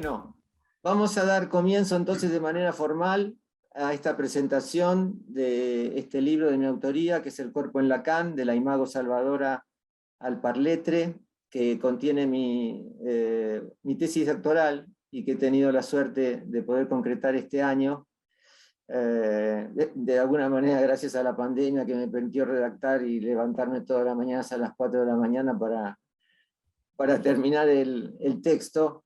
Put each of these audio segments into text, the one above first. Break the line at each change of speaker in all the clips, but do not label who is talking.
Bueno, vamos a dar comienzo entonces de manera formal a esta presentación de este libro de mi autoría, que es El cuerpo en Lacan, de la imago Salvadora Alparletre, que contiene mi tesis doctoral y que he tenido la suerte de poder concretar este año, de alguna manera gracias a la pandemia que me permitió redactar y levantarme todas las mañanas a las 4 de la mañana para terminar el texto.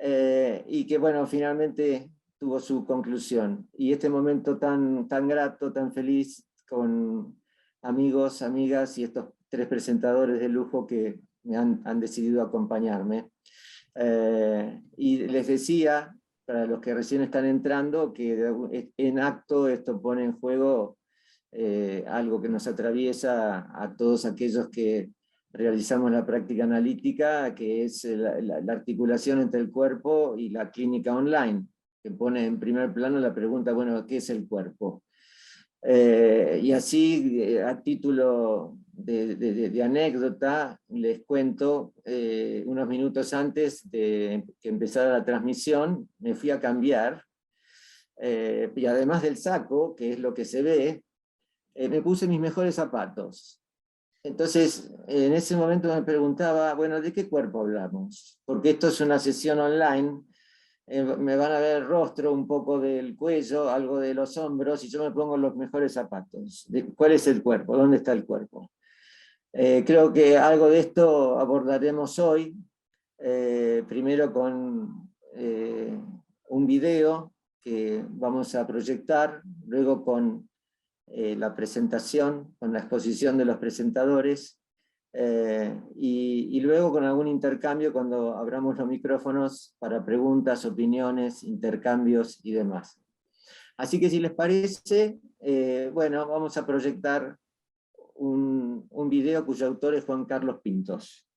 Y que bueno, finalmente tuvo su conclusión. Y este momento tan grato, tan feliz, con amigos, amigas y estos 3 presentadores de lujo que me han decidido acompañarme. Y les decía, para los que recién están entrando, que en acto esto pone en juego algo que nos atraviesa a todos aquellos que realizamos la práctica analítica, que es la articulación entre el cuerpo y la clínica online, que pone en primer plano la pregunta, bueno, ¿qué es el cuerpo? Y así, a título de anécdota, les cuento, unos minutos antes de que empezara la transmisión, me fui a cambiar, y además del saco, que es lo que se ve, me puse mis mejores zapatos. Entonces, en ese momento me preguntaba, bueno, ¿de qué cuerpo hablamos? Porque esto es una sesión online, me van a ver el rostro, un poco del cuello, algo de los hombros, y yo me pongo los mejores zapatos. ¿Cuál es el cuerpo? ¿Dónde está el cuerpo? Creo que algo de esto abordaremos hoy, primero con un video que vamos a proyectar, luego con la presentación, con la exposición de los presentadores, y luego con algún intercambio cuando abramos los micrófonos para preguntas, opiniones, intercambios y demás. Así que si les parece, bueno, vamos a proyectar un video cuyo autor es Juan Carlos Pintos.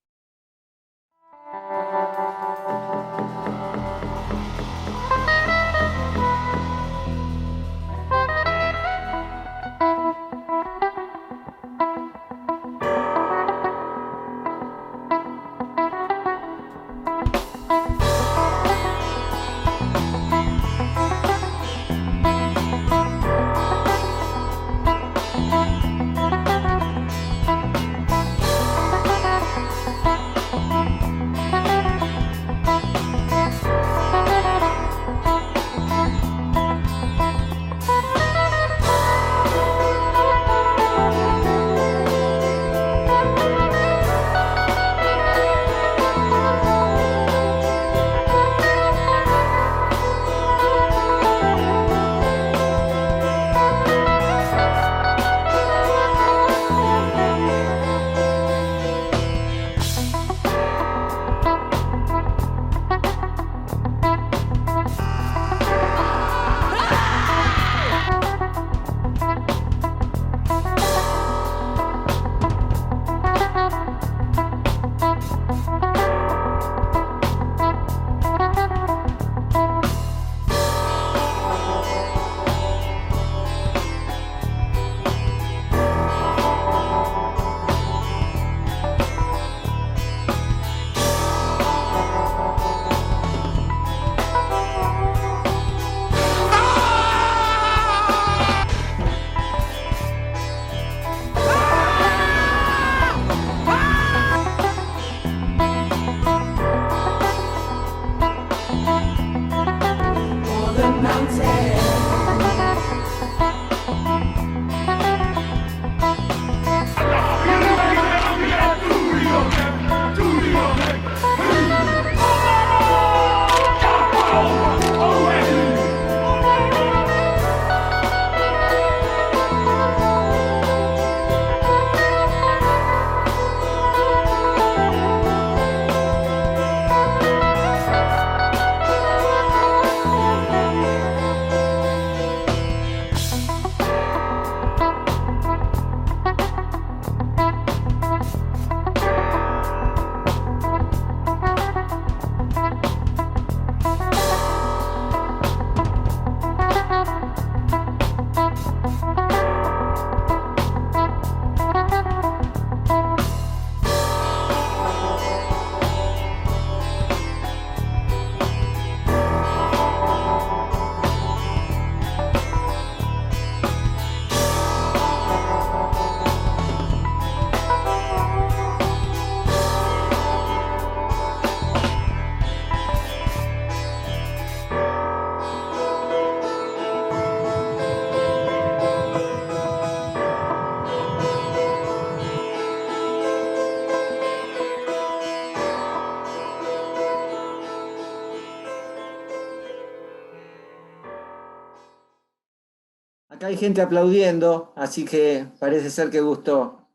Acá hay gente aplaudiendo, así que parece ser que gustó.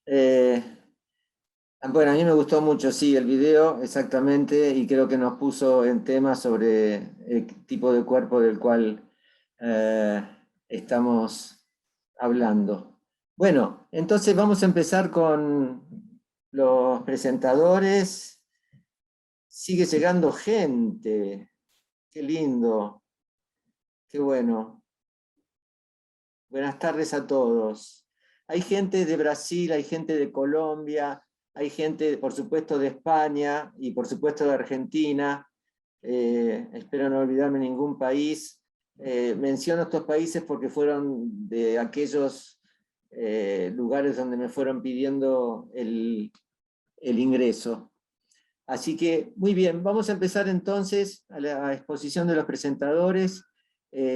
Eh, bueno, a mí me gustó mucho, sí, el video, exactamente, y creo que nos puso en tema sobre el tipo de cuerpo del cual eh, estamos hablando. Bueno, entonces vamos a empezar con los presentadores. Sigue llegando gente. Qué lindo, qué bueno. Buenas tardes a todos. Hay gente de Brasil, hay gente de Colombia, hay gente, por supuesto, de España y por supuesto de Argentina. Espero no olvidarme ningún país. Menciono estos países porque fueron de aquellos lugares donde me fueron pidiendo el ingreso. Así que, muy bien, vamos a empezar entonces a la exposición de los presentadores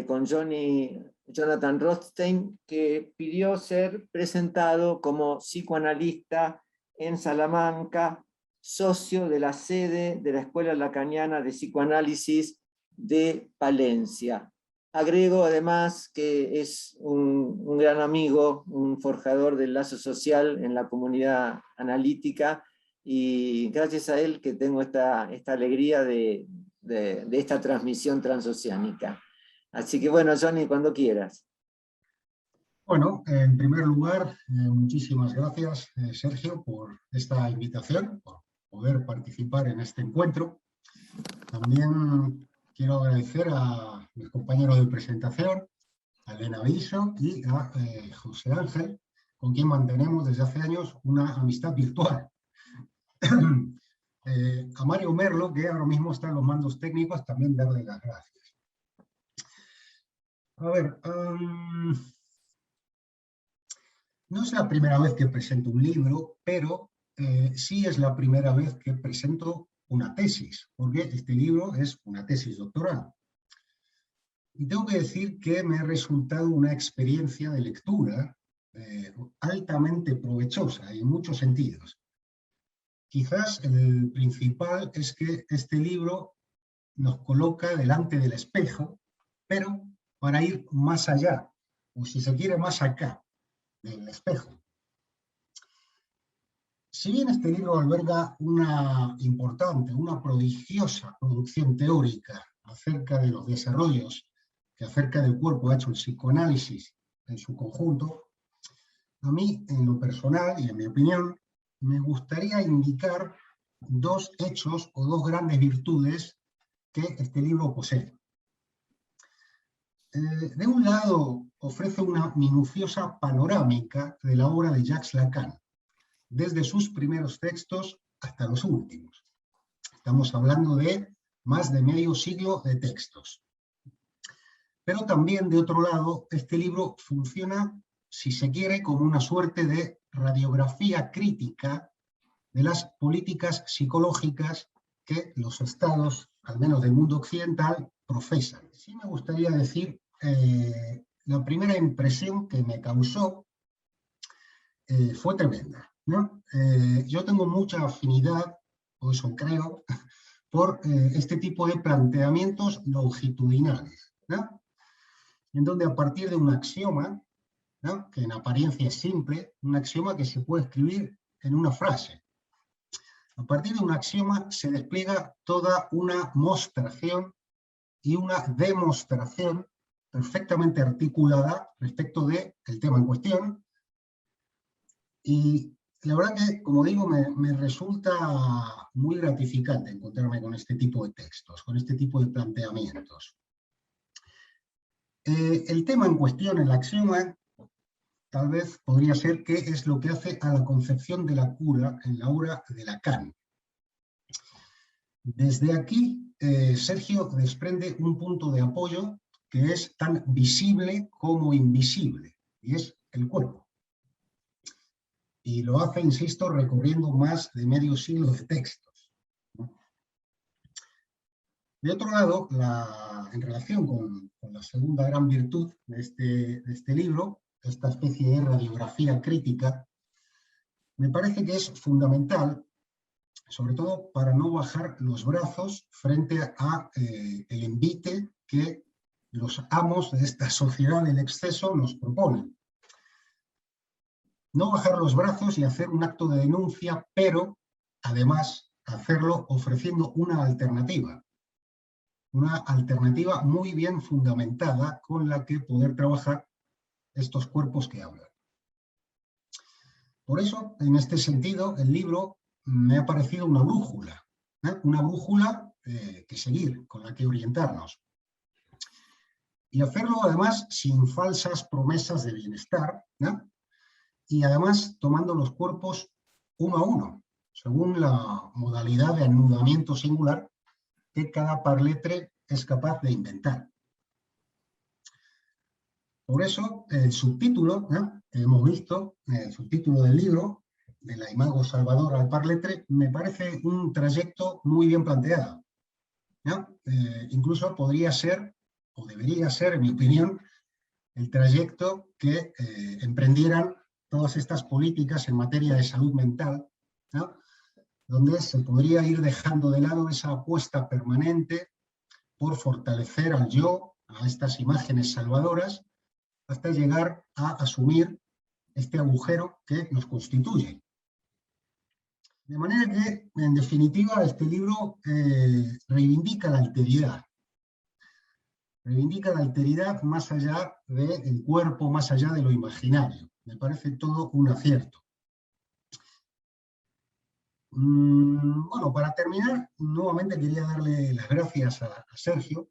con Jonathan Rothstein, que pidió ser presentado como psicoanalista en Salamanca, socio de la sede de la Escuela Lacaniana de Psicoanálisis de Palencia. Agrego además que es un gran amigo, un forjador del lazo social en la comunidad analítica, y gracias a él que tengo esta alegría de esta transmisión transoceánica. Así que bueno, Johnny, cuando quieras.
Bueno, en primer lugar, muchísimas gracias, Sergio, por esta invitación, por poder participar en este encuentro. También quiero agradecer a mis compañeros de presentación, a Elena Viso y a José Ángel, con quien mantenemos desde hace años una amistad virtual. A Mario Merlo, que ahora mismo está en los mandos técnicos, también darle las gracias. A ver, no es la primera vez que presento un libro, pero sí es la primera vez que presento una tesis, porque este libro es una tesis doctoral. Y tengo que decir que me ha resultado una experiencia de lectura altamente provechosa en muchos sentidos. Quizás el principal es que este libro nos coloca delante del espejo, pero para ir más allá, o si se quiere más acá del espejo. Si bien este libro alberga una importante, una prodigiosa producción teórica acerca de los desarrollos que acerca del cuerpo ha hecho el psicoanálisis en su conjunto, a mí, en lo personal y en mi opinión, me gustaría indicar dos hechos o dos grandes virtudes que este libro posee. De un lado, ofrece una minuciosa panorámica de la obra de Jacques Lacan, desde sus primeros textos hasta los últimos. Estamos hablando de más de medio siglo de textos. Pero también, de otro lado, este libro funciona, si se quiere, como una suerte de radiografía crítica de las políticas psicológicas que los estados, al menos del mundo occidental, profesan. Sí me gustaría decir, la primera impresión que me causó fue tremenda, ¿no? Yo tengo mucha afinidad, o eso creo, por este tipo de planteamientos longitudinales, ¿no? En donde a partir de un axioma, ¿no?, que en apariencia es simple, un axioma que se puede escribir en una frase. A partir de un axioma se despliega toda una mostración y una demostración perfectamente articulada respecto del tema en cuestión. Y la verdad que, como digo, me resulta muy gratificante encontrarme con este tipo de textos, con este tipo de planteamientos. El tema en cuestión, el axioma, tal vez podría ser qué es lo que hace a la concepción de la cura en la obra de Lacan. Desde aquí, Sergio desprende un punto de apoyo que es tan visible como invisible, y es el cuerpo. Y lo hace, insisto, recorriendo más de medio siglo de textos. De otro lado, en relación con la segunda gran virtud de este libro, esta especie de radiografía crítica, me parece que es fundamental, sobre todo para no bajar los brazos frente a el envite que los amos de esta sociedad del exceso nos proponen. No bajar los brazos y hacer un acto de denuncia, pero además hacerlo ofreciendo una alternativa muy bien fundamentada con la que poder trabajar estos cuerpos que hablan. Por eso, en este sentido, el libro me ha parecido una brújula que seguir, con la que orientarnos. Y hacerlo además sin falsas promesas de bienestar, ¿no? Y además tomando los cuerpos uno a uno, según la modalidad de anudamiento singular que cada parletre es capaz de inventar. Por eso, el subtítulo, ¿no?, que hemos visto, el subtítulo del libro, de la Imago Salvador al Parletre, me parece un trayecto muy bien planteado, ¿no? Incluso podría ser, o debería ser, en mi opinión, el trayecto que emprendieran todas estas políticas en materia de salud mental, ¿no?, donde se podría ir dejando de lado esa apuesta permanente por fortalecer al yo, a estas imágenes salvadoras, hasta llegar a asumir este agujero que nos constituye. De manera que, en definitiva, este libro reivindica la alteridad. Reivindica la alteridad más allá del cuerpo, más allá de lo imaginario. Me parece todo un acierto. Bueno, para terminar, nuevamente quería darle las gracias a Sergio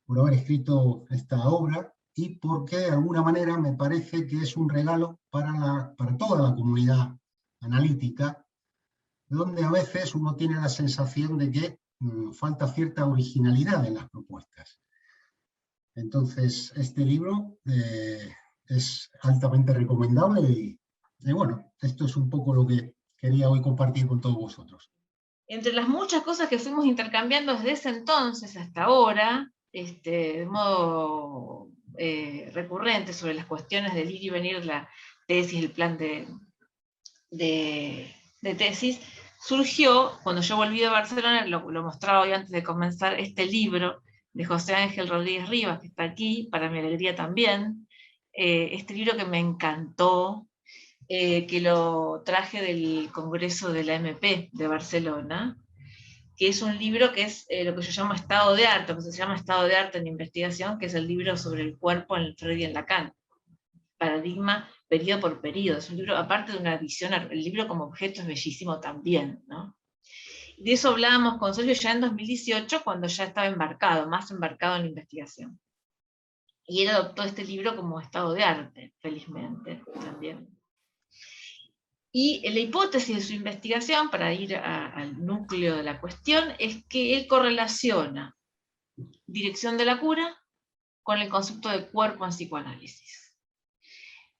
por haber escrito esta obra y porque de alguna manera me parece que es un regalo para toda la comunidad analítica, donde a veces uno tiene la sensación de que falta cierta originalidad en las propuestas. Entonces, este libro es altamente recomendable y bueno, esto es un poco lo que quería hoy compartir con todos vosotros.
Entre las muchas cosas que fuimos intercambiando desde ese entonces hasta ahora, de modo recurrente sobre las cuestiones del ir y venir, la tesis, el plan de tesis, surgió, cuando yo volví de Barcelona, lo mostraba hoy antes de comenzar, este libro de José Ángel Rodríguez Rivas, que está aquí, para mi alegría también, este libro que me encantó, que lo traje del Congreso de la MP de Barcelona, que es un libro que es lo que yo llamo estado de arte, que se llama Estado de Arte en Investigación, que es el libro sobre el cuerpo en Freud y en Lacan. Paradigma, periodo por periodo. Es un libro, aparte de una visión, el libro como objeto es bellísimo también, ¿no? De eso hablábamos con Sergio ya en 2018, cuando ya estaba más embarcado en la investigación. Y él adoptó este libro como estado de arte, felizmente, también. Y la hipótesis de su investigación, para ir al núcleo de la cuestión, es que él correlaciona dirección de la cura con el concepto de cuerpo en psicoanálisis.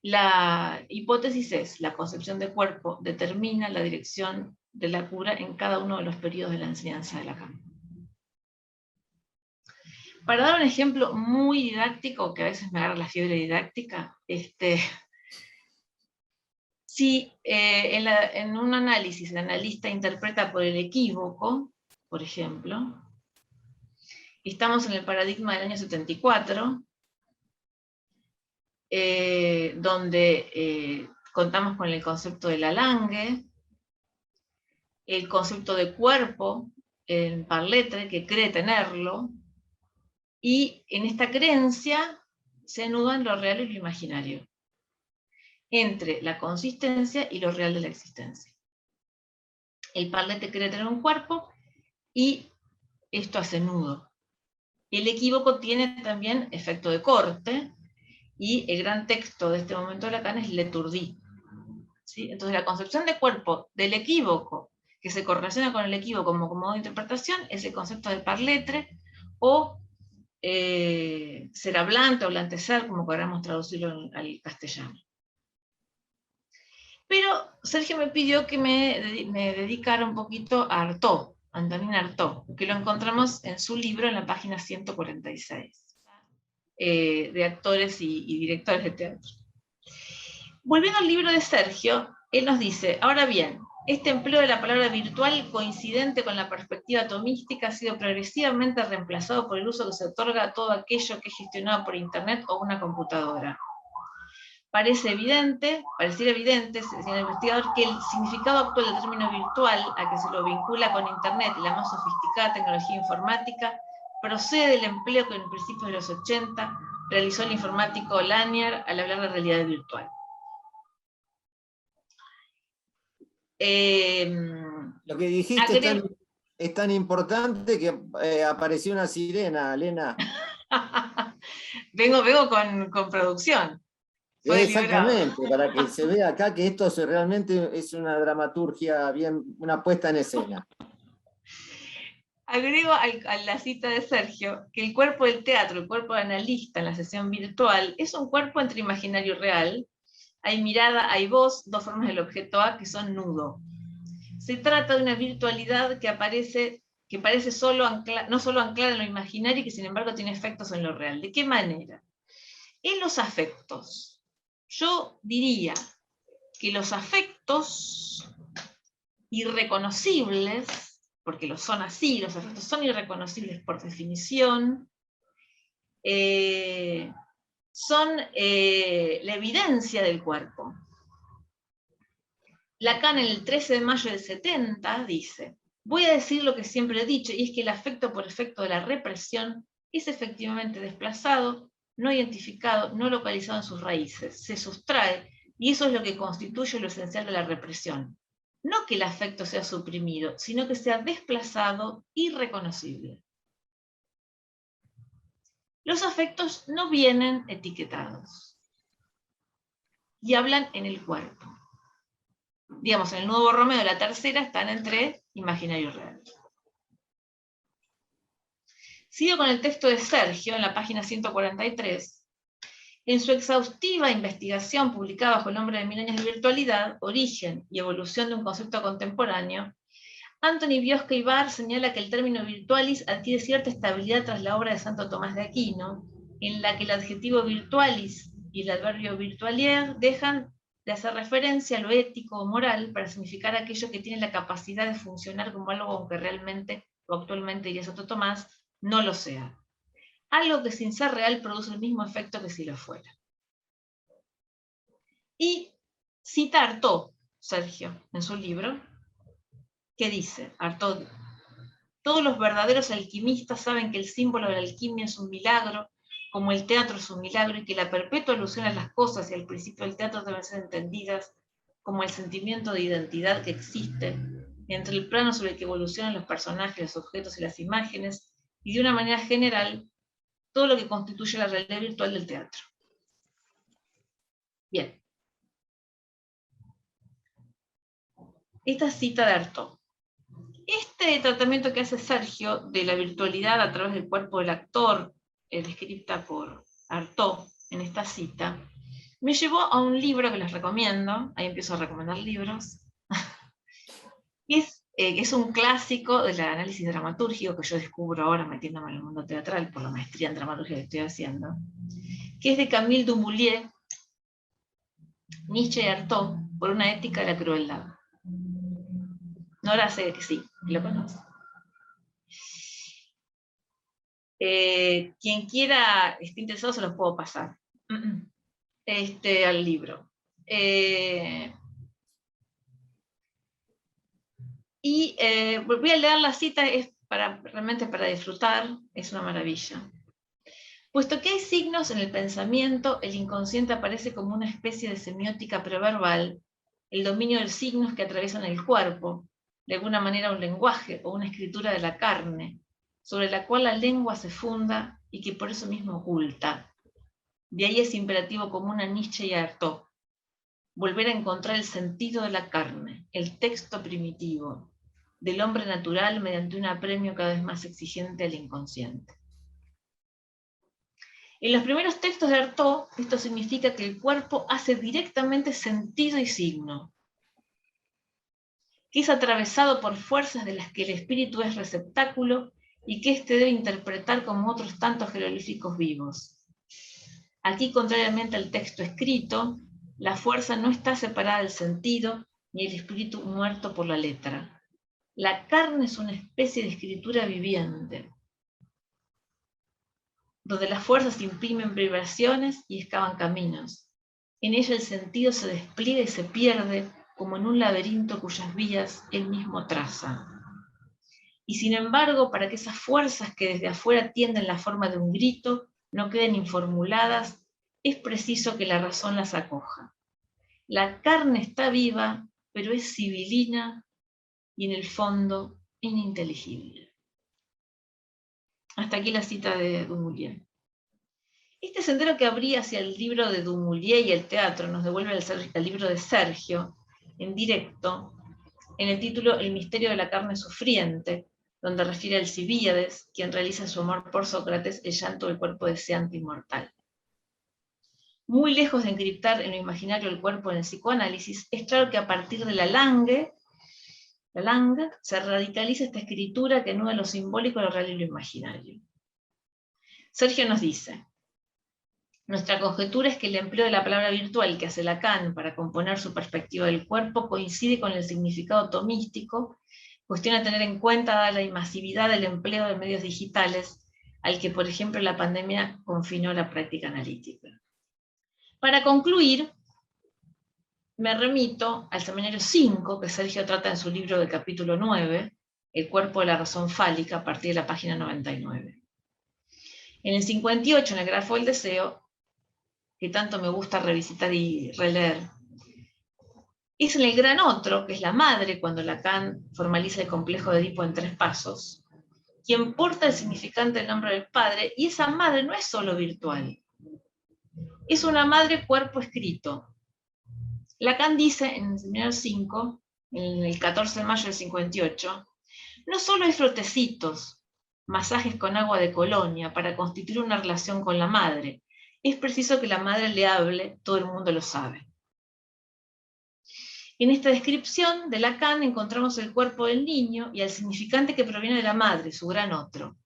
La hipótesis es: la concepción de cuerpo determina la dirección de la cura en cada uno de los periodos de la enseñanza de Lacan. Para dar un ejemplo muy didáctico, que a veces me agarra la fiebre didáctica, si en un análisis el analista interpreta por el equívoco, por ejemplo, estamos en el paradigma del año 74, donde contamos con el concepto de Lalangue, el concepto de cuerpo en Parletre, que cree tenerlo, y en esta creencia se anudan lo real y lo imaginario, entre la consistencia y lo real de la existencia. El Parletre cree tener un cuerpo y esto hace nudo. El equívoco tiene también efecto de corte, y el gran texto de este momento de Lacan es L'Etourdi. ¿Sí? Entonces la concepción de cuerpo del equívoco, que se correlaciona con el equívoco como modo de interpretación, es el concepto de Parletre, o ser hablante o blantecer, como queramos traducirlo al castellano. Pero Sergio me pidió que me dedicara un poquito a Artaud, Antonin Artaud, que lo encontramos en su libro en la página 146, de actores y directores de teatro. Volviendo al libro de Sergio, él nos dice: ahora bien, Este empleo de la palabra virtual, coincidente con la perspectiva atomística, ha sido progresivamente reemplazado por el uso que se otorga a todo aquello que es gestionado por Internet o una computadora. Pareciera evidente, señala el investigador, que el significado actual del término virtual, a que se lo vincula con Internet y la más sofisticada tecnología informática, procede del empleo que en principios de los 80 realizó el informático Lanier al hablar de realidad virtual.
Lo que dijiste es tan importante que apareció una sirena, Elena.
vengo con producción.
Exactamente, para que se vea acá que esto realmente es una dramaturgia, una puesta en escena.
Agrego a la cita de Sergio que el cuerpo del teatro, el cuerpo de analista en la sesión virtual, es un cuerpo entre imaginario y real. Hay mirada, hay voz, dos formas del objeto A que son nudo. Se trata de una virtualidad que parece no solo anclar en lo imaginario y que sin embargo tiene efectos en lo real. ¿De qué manera? En los afectos. Yo diría que los afectos irreconocibles, porque lo son así, los afectos son irreconocibles por definición, son la evidencia del cuerpo. Lacan en el 13 de mayo del 70 dice: voy a decir lo que siempre he dicho, y es que el afecto por efecto de la represión es efectivamente desplazado, no identificado, no localizado en sus raíces, se sustrae, y eso es lo que constituye lo esencial de la represión. No que el afecto sea suprimido, sino que sea desplazado, irreconocible. Los afectos no vienen etiquetados y hablan en el cuerpo. Digamos, en el nudo Borromeo de la tercera están entre imaginario y real. Sigo con el texto de Sergio en la página 143. En su exhaustiva investigación publicada bajo el nombre de 1000 años de virtualidad, origen y evolución de un concepto contemporáneo, Anthony Biosca y Barr señala que el término virtualis adquiere cierta estabilidad tras la obra de Santo Tomás de Aquino, en la que el adjetivo virtualis y el adverbio virtualier dejan de hacer referencia a lo ético o moral para significar aquello que tiene la capacidad de funcionar como algo aunque realmente o actualmente, diría Santo Tomás, no lo sea. Algo que sin ser real produce el mismo efecto que si lo fuera. Y cita Artaud, Sergio, en su libro, que dice, Artaud: todos los verdaderos alquimistas saben que el símbolo de la alquimia es un milagro, como el teatro es un milagro, y que la perpetua alusión a las cosas y al principio del teatro deben ser entendidas como el sentimiento de identidad que existe entre el plano sobre el que evolucionan los personajes, los objetos y las imágenes, y de una manera general, todo lo que constituye la realidad virtual del teatro. Bien. Esta cita de Artaud. Este tratamiento que hace Sergio de la virtualidad a través del cuerpo del actor, descrita por Artaud en esta cita, me llevó a un libro que les recomiendo. Ahí empiezo a recomendar libros. Es un clásico del análisis dramatúrgico que yo descubro ahora metiéndome en el mundo teatral por la maestría en dramaturgia que estoy haciendo, que es de Camille Dumoulin, Nietzsche y Artaud, por una ética de la crueldad. Nora sé que sí, lo conoce. Quien quiera, esté interesado, se los puedo pasar al libro. Voy a leer la cita, es realmente para disfrutar, es una maravilla. Puesto que hay signos en el pensamiento, el inconsciente aparece como una especie de semiótica preverbal, el dominio de signos que atraviesan el cuerpo, de alguna manera un lenguaje o una escritura de la carne, sobre la cual la lengua se funda y que por eso mismo oculta. De ahí es imperativo común a Nietzsche y a Artaud: volver a encontrar el sentido de la carne, el texto primitivo, del hombre natural mediante un apremio cada vez más exigente al inconsciente. En los primeros textos de Artaud, esto significa que el cuerpo hace directamente sentido y signo, que es atravesado por fuerzas de las que el espíritu es receptáculo y que éste debe interpretar como otros tantos jeroglíficos vivos. Aquí, contrariamente al texto escrito, la fuerza no está separada del sentido, ni el espíritu muerto por la letra. La carne es una especie de escritura viviente, donde las fuerzas imprimen vibraciones y excavan caminos. En ella el sentido se despliega y se pierde como en un laberinto cuyas vías él mismo traza. Y sin embargo, para que esas fuerzas que desde afuera tienden la forma de un grito no queden informuladas, es preciso que la razón las acoja. La carne está viva, pero es sibilina y en el fondo ininteligible. Hasta aquí la cita de Dumoulin. Este sendero que abría hacia el libro de Dumoulin y el teatro nos devuelve al libro de Sergio, en directo, en el título El misterio de la carne sufriente, donde refiere a Alcibíades, quien realiza su amor por Sócrates, el llanto del cuerpo deseante inmortal. Muy lejos de encriptar en lo imaginario el cuerpo en el psicoanálisis, es claro que a partir de la langue, se radicaliza esta escritura que anuda lo simbólico, lo real y lo imaginario. Sergio nos dice: nuestra conjetura es que el empleo de la palabra virtual que hace Lacan para componer su perspectiva del cuerpo coincide con el significado tomístico, cuestión a tener en cuenta dada la masividad del empleo de medios digitales, al que, por ejemplo, la pandemia confinó la práctica analítica. Para concluir, me remito al seminario 5, que Sergio trata en su libro del capítulo 9, El cuerpo de la razón fálica, a partir de la página 99. En el 58, en el grafo del deseo, que tanto me gusta revisitar y releer, es en el gran otro, que es la madre, cuando Lacan formaliza el complejo de Edipo en 3 pasos, quien porta el significante del nombre del padre, y esa madre no es solo virtual, es una madre cuerpo escrito. Lacan dice en el seminario 5, en el 14 de mayo del 58, no solo hay frotecitos, masajes con agua de colonia para constituir una relación con la madre, es preciso que la madre le hable, todo el mundo lo sabe. En esta descripción de Lacan encontramos el cuerpo del niño y al significante que proviene de la madre, su gran otro.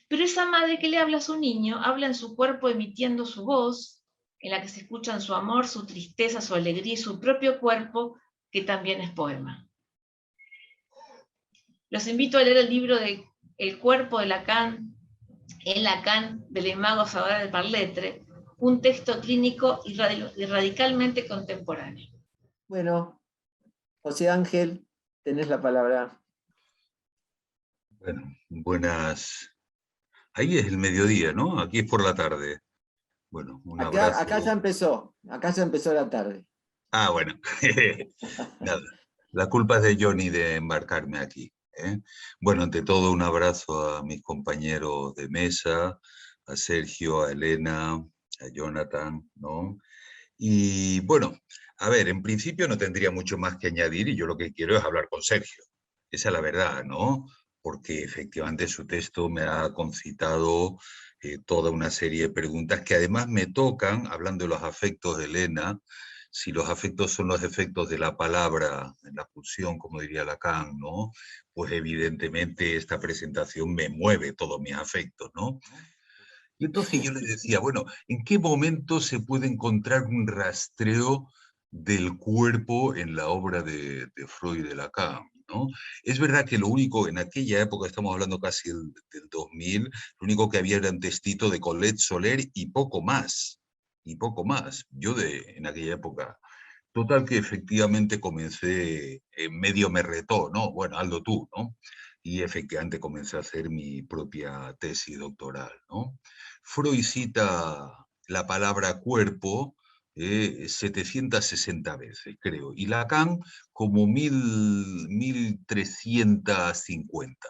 Pero esa madre que le habla a su niño, habla en su cuerpo emitiendo su voz, en la que se escuchan su amor, su tristeza, su alegría y su propio cuerpo, que también es poema. Los invito a leer el libro de El cuerpo de Lacan, en Lacan, de l'Imago Sagrada del Parletre, un texto clínico y radicalmente contemporáneo.
Bueno, José Ángel, tenés la palabra.
Bueno, buenas. Ahí es el mediodía, ¿no? Aquí es por la tarde. Bueno, un abrazo.
Acá ya empezó la tarde.
Ah, bueno. Nada. La culpa es de Johnny de embarcarme aquí, ¿eh? Bueno, ante todo un abrazo a mis compañeros de mesa, a Sergio, a Elena, a Jonathan, ¿no? Y bueno, a ver, en principio no tendría mucho más que añadir y yo lo que quiero es hablar con Sergio. Esa es la verdad, ¿no? Porque efectivamente su texto me ha concitado toda una serie de preguntas que además me tocan, hablando de los afectos de Elena, si los afectos son los efectos de la palabra, en la pulsión, como diría Lacan, ¿no? Pues evidentemente esta presentación me mueve todos mis afectos, ¿no? Y entonces yo le decía, bueno, ¿en qué momento se puede encontrar un rastreo del cuerpo en la obra de Freud y de Lacan? ¿No? Es verdad que lo único, en aquella época, estamos hablando casi del 2000, lo único que había era un textito de Colette Soler y poco más. Y poco más. Yo en aquella época. Total que efectivamente comencé, medio me retó, ¿no? Bueno, hazlo tú, ¿no? Y efectivamente comencé a hacer mi propia tesis doctoral, ¿no? Freud cita la palabra cuerpo 760 veces, creo, y Lacan como 1350.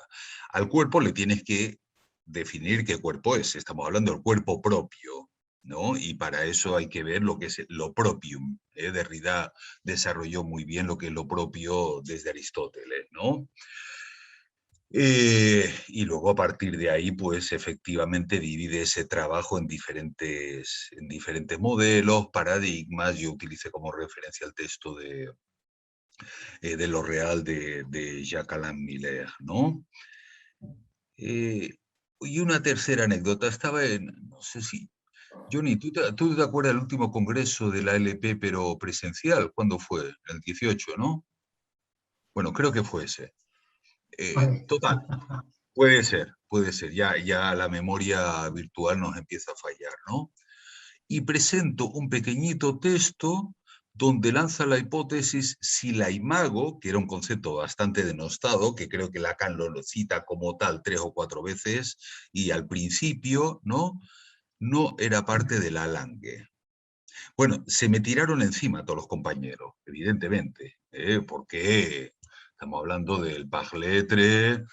Al cuerpo le tienes que definir qué cuerpo es, estamos hablando del cuerpo propio, ¿no? Y para eso hay que ver lo que es lo propium. Derrida desarrolló muy bien lo que es lo propio desde Aristóteles, ¿no? Y luego a partir de ahí, pues efectivamente divide ese trabajo en diferentes modelos, paradigmas. Yo utilicé como referencia el texto de lo real de Jacques Alain Miller, ¿no? Y una tercera anécdota, estaba no sé si Johnny, ¿tú te acuerdas del último congreso de la LP, pero presencial? ¿Cuándo fue? El 18, ¿no? Bueno, creo que fue ese.
Vale.
Total, puede ser. Ya la memoria virtual nos empieza a fallar, ¿no? Y presento un pequeñito texto donde lanza la hipótesis si la imago, que era un concepto bastante denostado, que creo que Lacan lo cita como tal 3 o 4 veces, y al principio, no era parte de la Langue. Bueno, se me tiraron encima todos los compañeros, evidentemente, porque estamos hablando del Pagletre,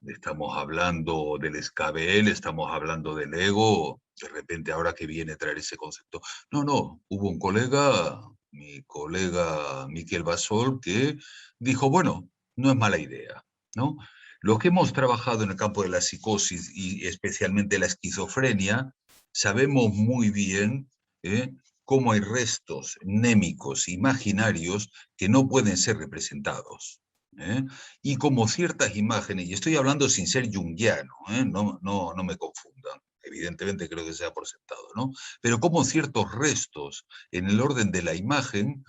estamos hablando del Escabel, estamos hablando del ego, de repente ahora que viene a traer ese concepto. No, hubo un colega, mi colega Miquel Basol, que dijo, bueno, no es mala idea, ¿no? Los que hemos trabajado en el campo de la psicosis y especialmente la esquizofrenia, sabemos muy bien cómo hay restos mnémicos imaginarios que no pueden ser representados. Y como ciertas imágenes, y estoy hablando sin ser junguiano, no me confundan, evidentemente creo que sea por sentado, ¿no? Pero como ciertos restos en el orden de la imagen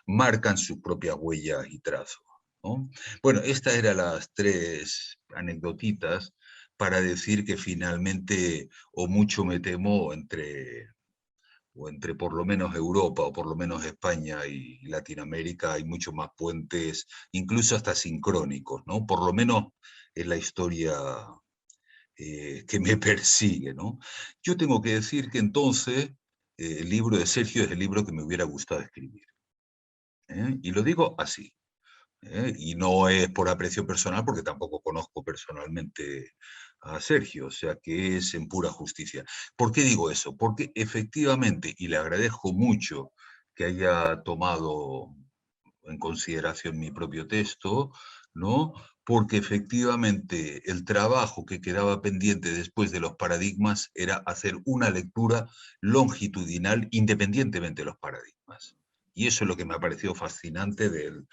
marcan sus propias huellas y trazos, ¿no? Bueno, estas eran las 3 anecdotitas para decir que finalmente, o mucho me temo, entre por lo menos Europa o por lo menos España y Latinoamérica hay muchos más puentes, incluso hasta sincrónicos, ¿no? Por lo menos en la historia que me persigue, ¿no? Yo tengo que decir que entonces el libro de Sergio es el libro que me hubiera gustado escribir. Y lo digo así. Y no es por aprecio personal, porque tampoco conozco personalmente a Sergio, o sea que es en pura justicia. ¿Por qué digo eso? Porque efectivamente, y le agradezco mucho que haya tomado en consideración mi propio texto, ¿no? Porque efectivamente el trabajo que quedaba pendiente después de los paradigmas era hacer una lectura longitudinal independientemente de los paradigmas. Y eso es lo que me ha parecido fascinante del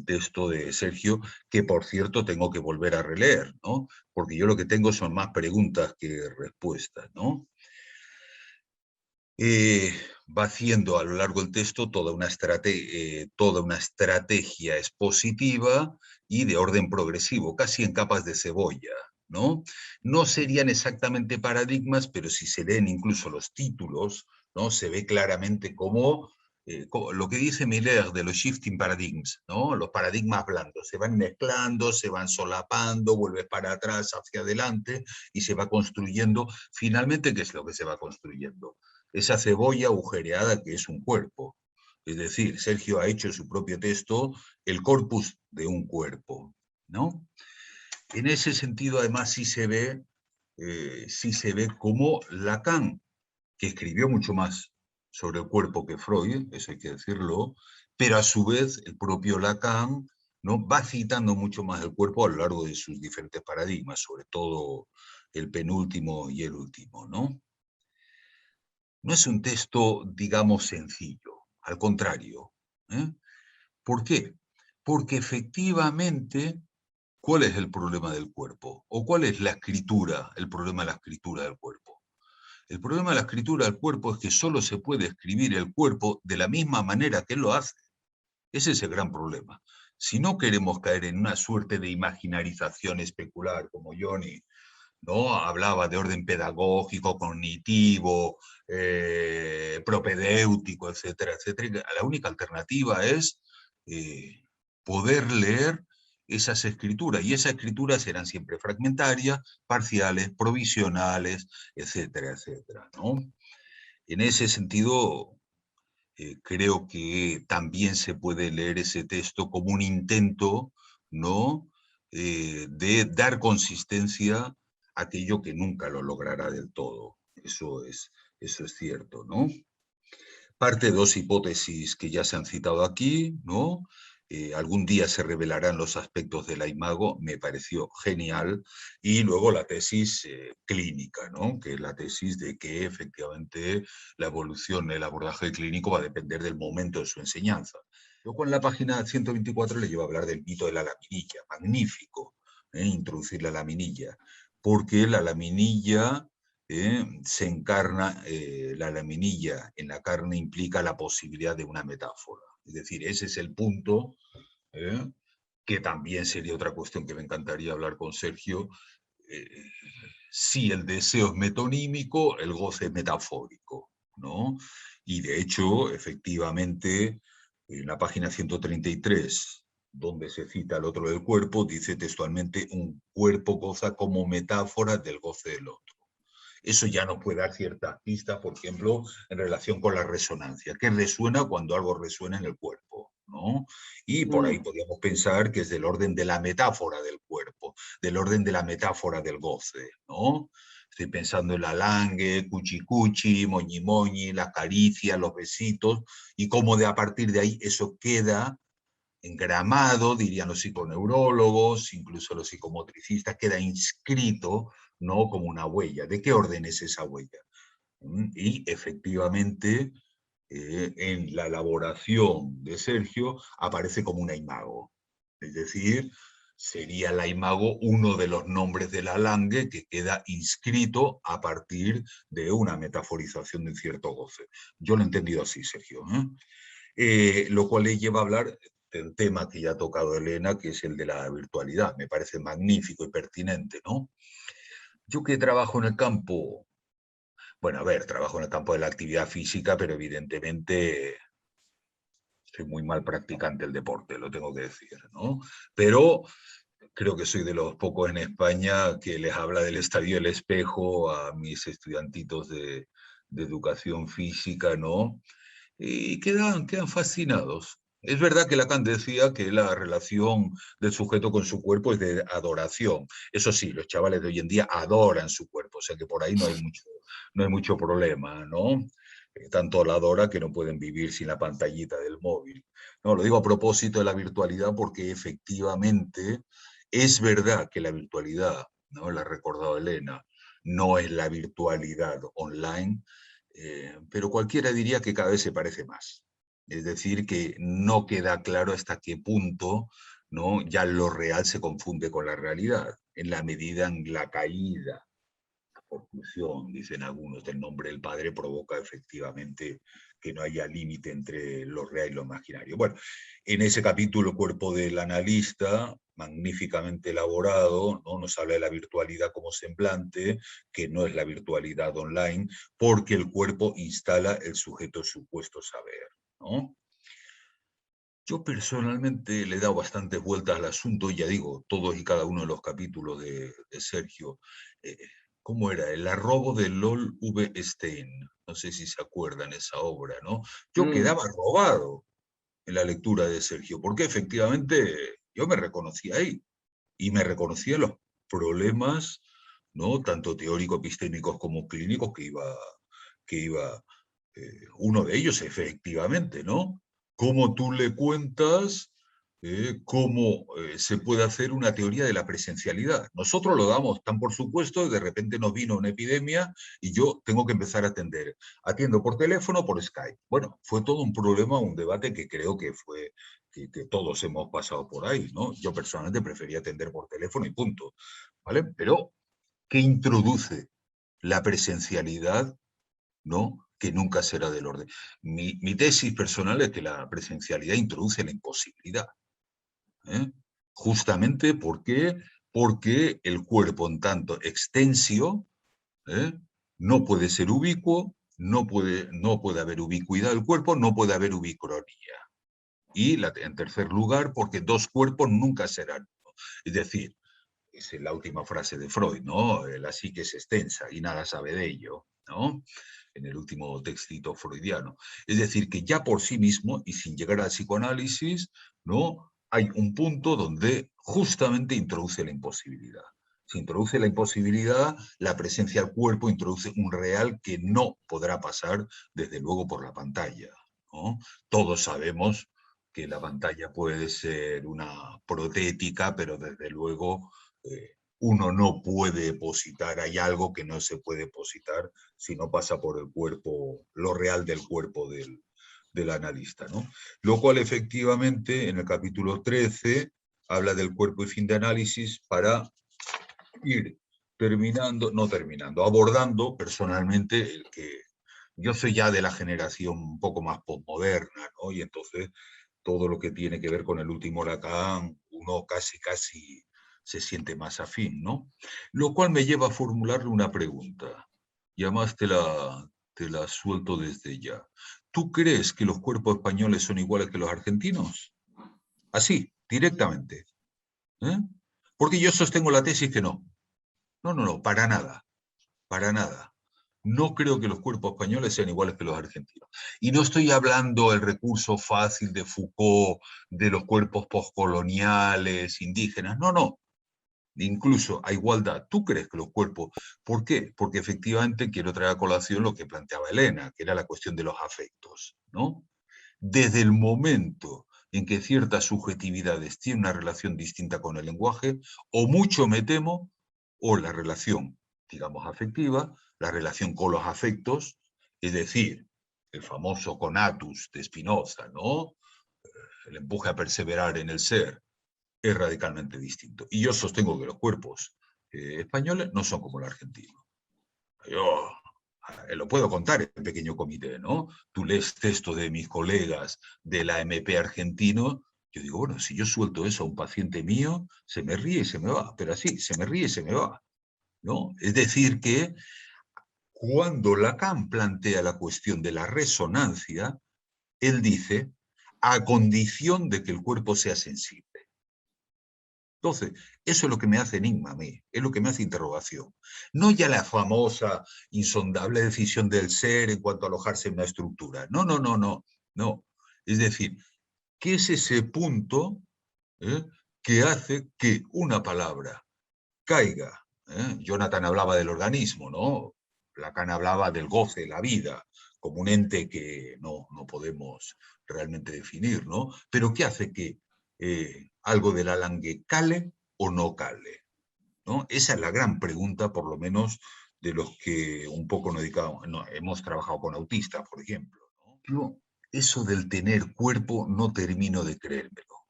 texto de Sergio, que por cierto tengo que volver a releer, ¿no? Porque yo lo que tengo son más preguntas que respuestas, ¿no? Va haciendo a lo largo del texto toda una estrategia expositiva y de orden progresivo, casi en capas de cebolla, ¿no? No serían exactamente paradigmas, pero si se leen incluso los títulos, ¿no? Se ve claramente cómo lo que dice Miller de los shifting paradigms, ¿no? Los paradigmas blandos, se van mezclando, se van solapando, vuelves para atrás, hacia adelante, y se va construyendo. Finalmente, ¿qué es lo que se va construyendo? Esa cebolla agujereada que es un cuerpo. Es decir, Sergio ha hecho en su propio texto el corpus de un cuerpo, ¿no? En ese sentido, además, sí se ve como Lacan, que escribió mucho más sobre el cuerpo que Freud, eso hay que decirlo, pero a su vez el propio Lacan, ¿no? Va citando mucho más el cuerpo a lo largo de sus diferentes paradigmas, sobre todo el penúltimo y el último, ¿no? No es un texto, digamos, sencillo, al contrario. ¿Por qué? Porque efectivamente, ¿cuál es el problema del cuerpo? ¿O cuál es la escritura, el problema de la escritura del cuerpo? El problema de la escritura del cuerpo es que solo se puede escribir el cuerpo de la misma manera que él lo hace. Ese es el gran problema. Si no queremos caer en una suerte de imaginarización especular, como Johnny, ¿no? Hablaba de orden pedagógico, cognitivo, propedéutico, etcétera, etcétera. La única alternativa es poder leer esas escrituras, y esas escrituras serán siempre fragmentarias, parciales, provisionales, etcétera, etcétera, ¿no? En ese sentido, creo que también se puede leer ese texto como un intento, ¿no? De dar consistencia a aquello que nunca lo logrará del todo. Eso es cierto, ¿no? Parte de 2 hipótesis que ya se han citado aquí, ¿no? Algún día se revelarán los aspectos de la imago, me pareció genial, y luego la tesis clínica, ¿no? Que es la tesis de que efectivamente la evolución, el abordaje clínico va a depender del momento de su enseñanza. Luego en la página 124 le llevo a hablar del mito de la laminilla, magnífico, introducir la laminilla, porque la laminilla se encarna la laminilla en la carne, implica la posibilidad de una metáfora. Es decir, ese es el punto, que también sería otra cuestión que me encantaría hablar con Sergio. Si el deseo es metonímico, el goce es metafórico, ¿no? Y de hecho, efectivamente, en la página 133, donde se cita el otro del cuerpo, dice textualmente: un cuerpo goza como metáfora del goce del otro. Eso ya nos puede dar ciertas pistas, por ejemplo, en relación con la resonancia. ¿Qué resuena cuando algo resuena en el cuerpo? ¿No? Y por ahí podríamos pensar que es del orden de la metáfora del cuerpo, del orden de la metáfora del goce, ¿no? Estoy pensando en la langue, cuchi cuchi, moñi moñi, las caricias, los besitos, y cómo a partir de ahí eso queda engramado, dirían los psiconeurólogos, incluso los psicomotricistas, queda inscrito, ¿no?, como una huella. ¿De qué orden es esa huella? Y efectivamente, en la elaboración de Sergio aparece como una imago. Es decir, sería la imago uno de los nombres de la langue que queda inscrito a partir de una metaforización de un cierto goce. Yo lo he entendido así, Sergio. Lo cual le lleva a hablar del tema que ya ha tocado Elena, que es el de la virtualidad. Me parece magnífico y pertinente, ¿no? Yo que trabajo en el campo, bueno, a ver, trabajo en el campo de la actividad física, pero evidentemente soy muy mal practicante del deporte, lo tengo que decir, ¿no? Pero creo que soy de los pocos en España que les habla del Estadio del Espejo a mis estudiantitos de educación física, ¿no? Y quedan fascinados. Es verdad que Lacan decía que la relación del sujeto con su cuerpo es de adoración. Eso sí, los chavales de hoy en día adoran su cuerpo, o sea que por ahí no hay mucho problema, ¿no? Tanto la adora que no pueden vivir sin la pantallita del móvil. No, lo digo a propósito de la virtualidad porque efectivamente es verdad que la virtualidad, ¿no?, la ha recordado Elena, no es la virtualidad online, pero cualquiera diría que cada vez se parece más. Es decir, que no queda claro hasta qué punto, ¿no?, ya lo real se confunde con la realidad, en la medida en la caída, la conclusión, dicen algunos, del nombre del Padre provoca efectivamente que no haya límite entre lo real y lo imaginario. Bueno, en ese capítulo, Cuerpo del Analista, magníficamente elaborado, ¿no?, nos habla de la virtualidad como semblante, que no es la virtualidad online, porque el cuerpo instala el sujeto supuesto saber, ¿no? Yo personalmente le he dado bastantes vueltas al asunto, ya digo, todos y cada uno de los capítulos de Sergio. ¿Cómo era? El arrobo de Lol V. Stein. No sé si se acuerdan esa obra, ¿no? Yo quedaba robado en la lectura de Sergio, porque efectivamente yo me reconocí ahí, y me reconocía los problemas, ¿no?, tanto teórico-epistémicos como clínicos que iba uno de ellos, efectivamente, ¿no? Cómo tú le cuentas cómo se puede hacer una teoría de la presencialidad. Nosotros lo damos tan por supuesto, de repente nos vino una epidemia y yo tengo que empezar a atender. Atiendo por teléfono o por Skype. Bueno, fue todo un problema, un debate que creo que fue que todos hemos pasado por ahí, ¿no? Yo personalmente prefería atender por teléfono y punto, ¿vale? Pero, ¿qué introduce la presencialidad, ¿no?, que nunca será del orden? Mi tesis personal es que la presencialidad introduce la imposibilidad. Justamente porque el cuerpo, en tanto extensio, no puede ser ubicuo, no puede haber ubicuidad del cuerpo, no puede haber ubicronía. Y en tercer lugar, porque dos cuerpos nunca serán uno. Es decir, es la última frase de Freud, ¿no? La psique es extensa y nada sabe de ello, ¿no?, en el último textito freudiano. Es decir, que ya por sí mismo, y sin llegar al psicoanálisis, ¿no?, hay un punto donde justamente introduce la imposibilidad. Se introduce la imposibilidad, la presencia del cuerpo introduce un real que no podrá pasar, desde luego, por la pantalla, ¿no? Todos sabemos que la pantalla puede ser una protética, pero desde luego uno no puede depositar, hay algo que no se puede depositar si no pasa por el cuerpo, lo real del cuerpo del analista, ¿no? Lo cual efectivamente en el capítulo 13 habla del cuerpo y fin de análisis para ir abordando personalmente el que yo soy ya de la generación un poco más postmoderna, ¿no? Y entonces todo lo que tiene que ver con el último Lacan, uno casi se siente más afín, ¿no? Lo cual me lleva a formularle una pregunta, y además te la suelto desde ya. ¿Tú crees que los cuerpos españoles son iguales que los argentinos? Así, directamente. ¿Eh? Porque yo sostengo la tesis que no. No, para nada. Para nada. No creo que los cuerpos españoles sean iguales que los argentinos. Y no estoy hablando del recurso fácil de Foucault, de los cuerpos postcoloniales, indígenas. No. Incluso a igualdad. ¿Tú crees que los cuerpos... ¿Por qué? Porque efectivamente quiero traer a colación lo que planteaba Elena, que era la cuestión de los afectos, ¿no? Desde el momento en que ciertas subjetividades tienen una relación distinta con el lenguaje, o mucho me temo, o la relación, digamos, afectiva, la relación con los afectos, es decir, el famoso conatus de Spinoza, ¿no? El empuje a perseverar en el ser, es radicalmente distinto. Y yo sostengo que los cuerpos españoles no son como el argentino. Yo lo puedo contar en pequeño comité, ¿no? Tú lees textos de mis colegas de la MP argentino, yo digo, bueno, si yo suelto eso a un paciente mío, se me ríe y se me va, pero así, se me ríe y se me va, ¿no? Es decir que cuando Lacan plantea la cuestión de la resonancia, él dice, a condición de que el cuerpo sea sensible. Entonces, eso es lo que me hace enigma a mí, es lo que me hace interrogación. No ya la famosa, insondable decisión del ser en cuanto a alojarse en una estructura. No. Es decir, ¿qué es ese punto que hace que una palabra caiga? Jonathan hablaba del organismo, ¿no? Lacan hablaba del goce, de la vida, como un ente que no podemos realmente definir, ¿no? Pero ¿qué hace que algo del alangue cale o no cale? ¿No? Esa es la gran pregunta, por lo menos, de los que un poco hemos trabajado con autistas, por ejemplo, ¿no? Yo, eso del tener cuerpo, no termino de creérmelo.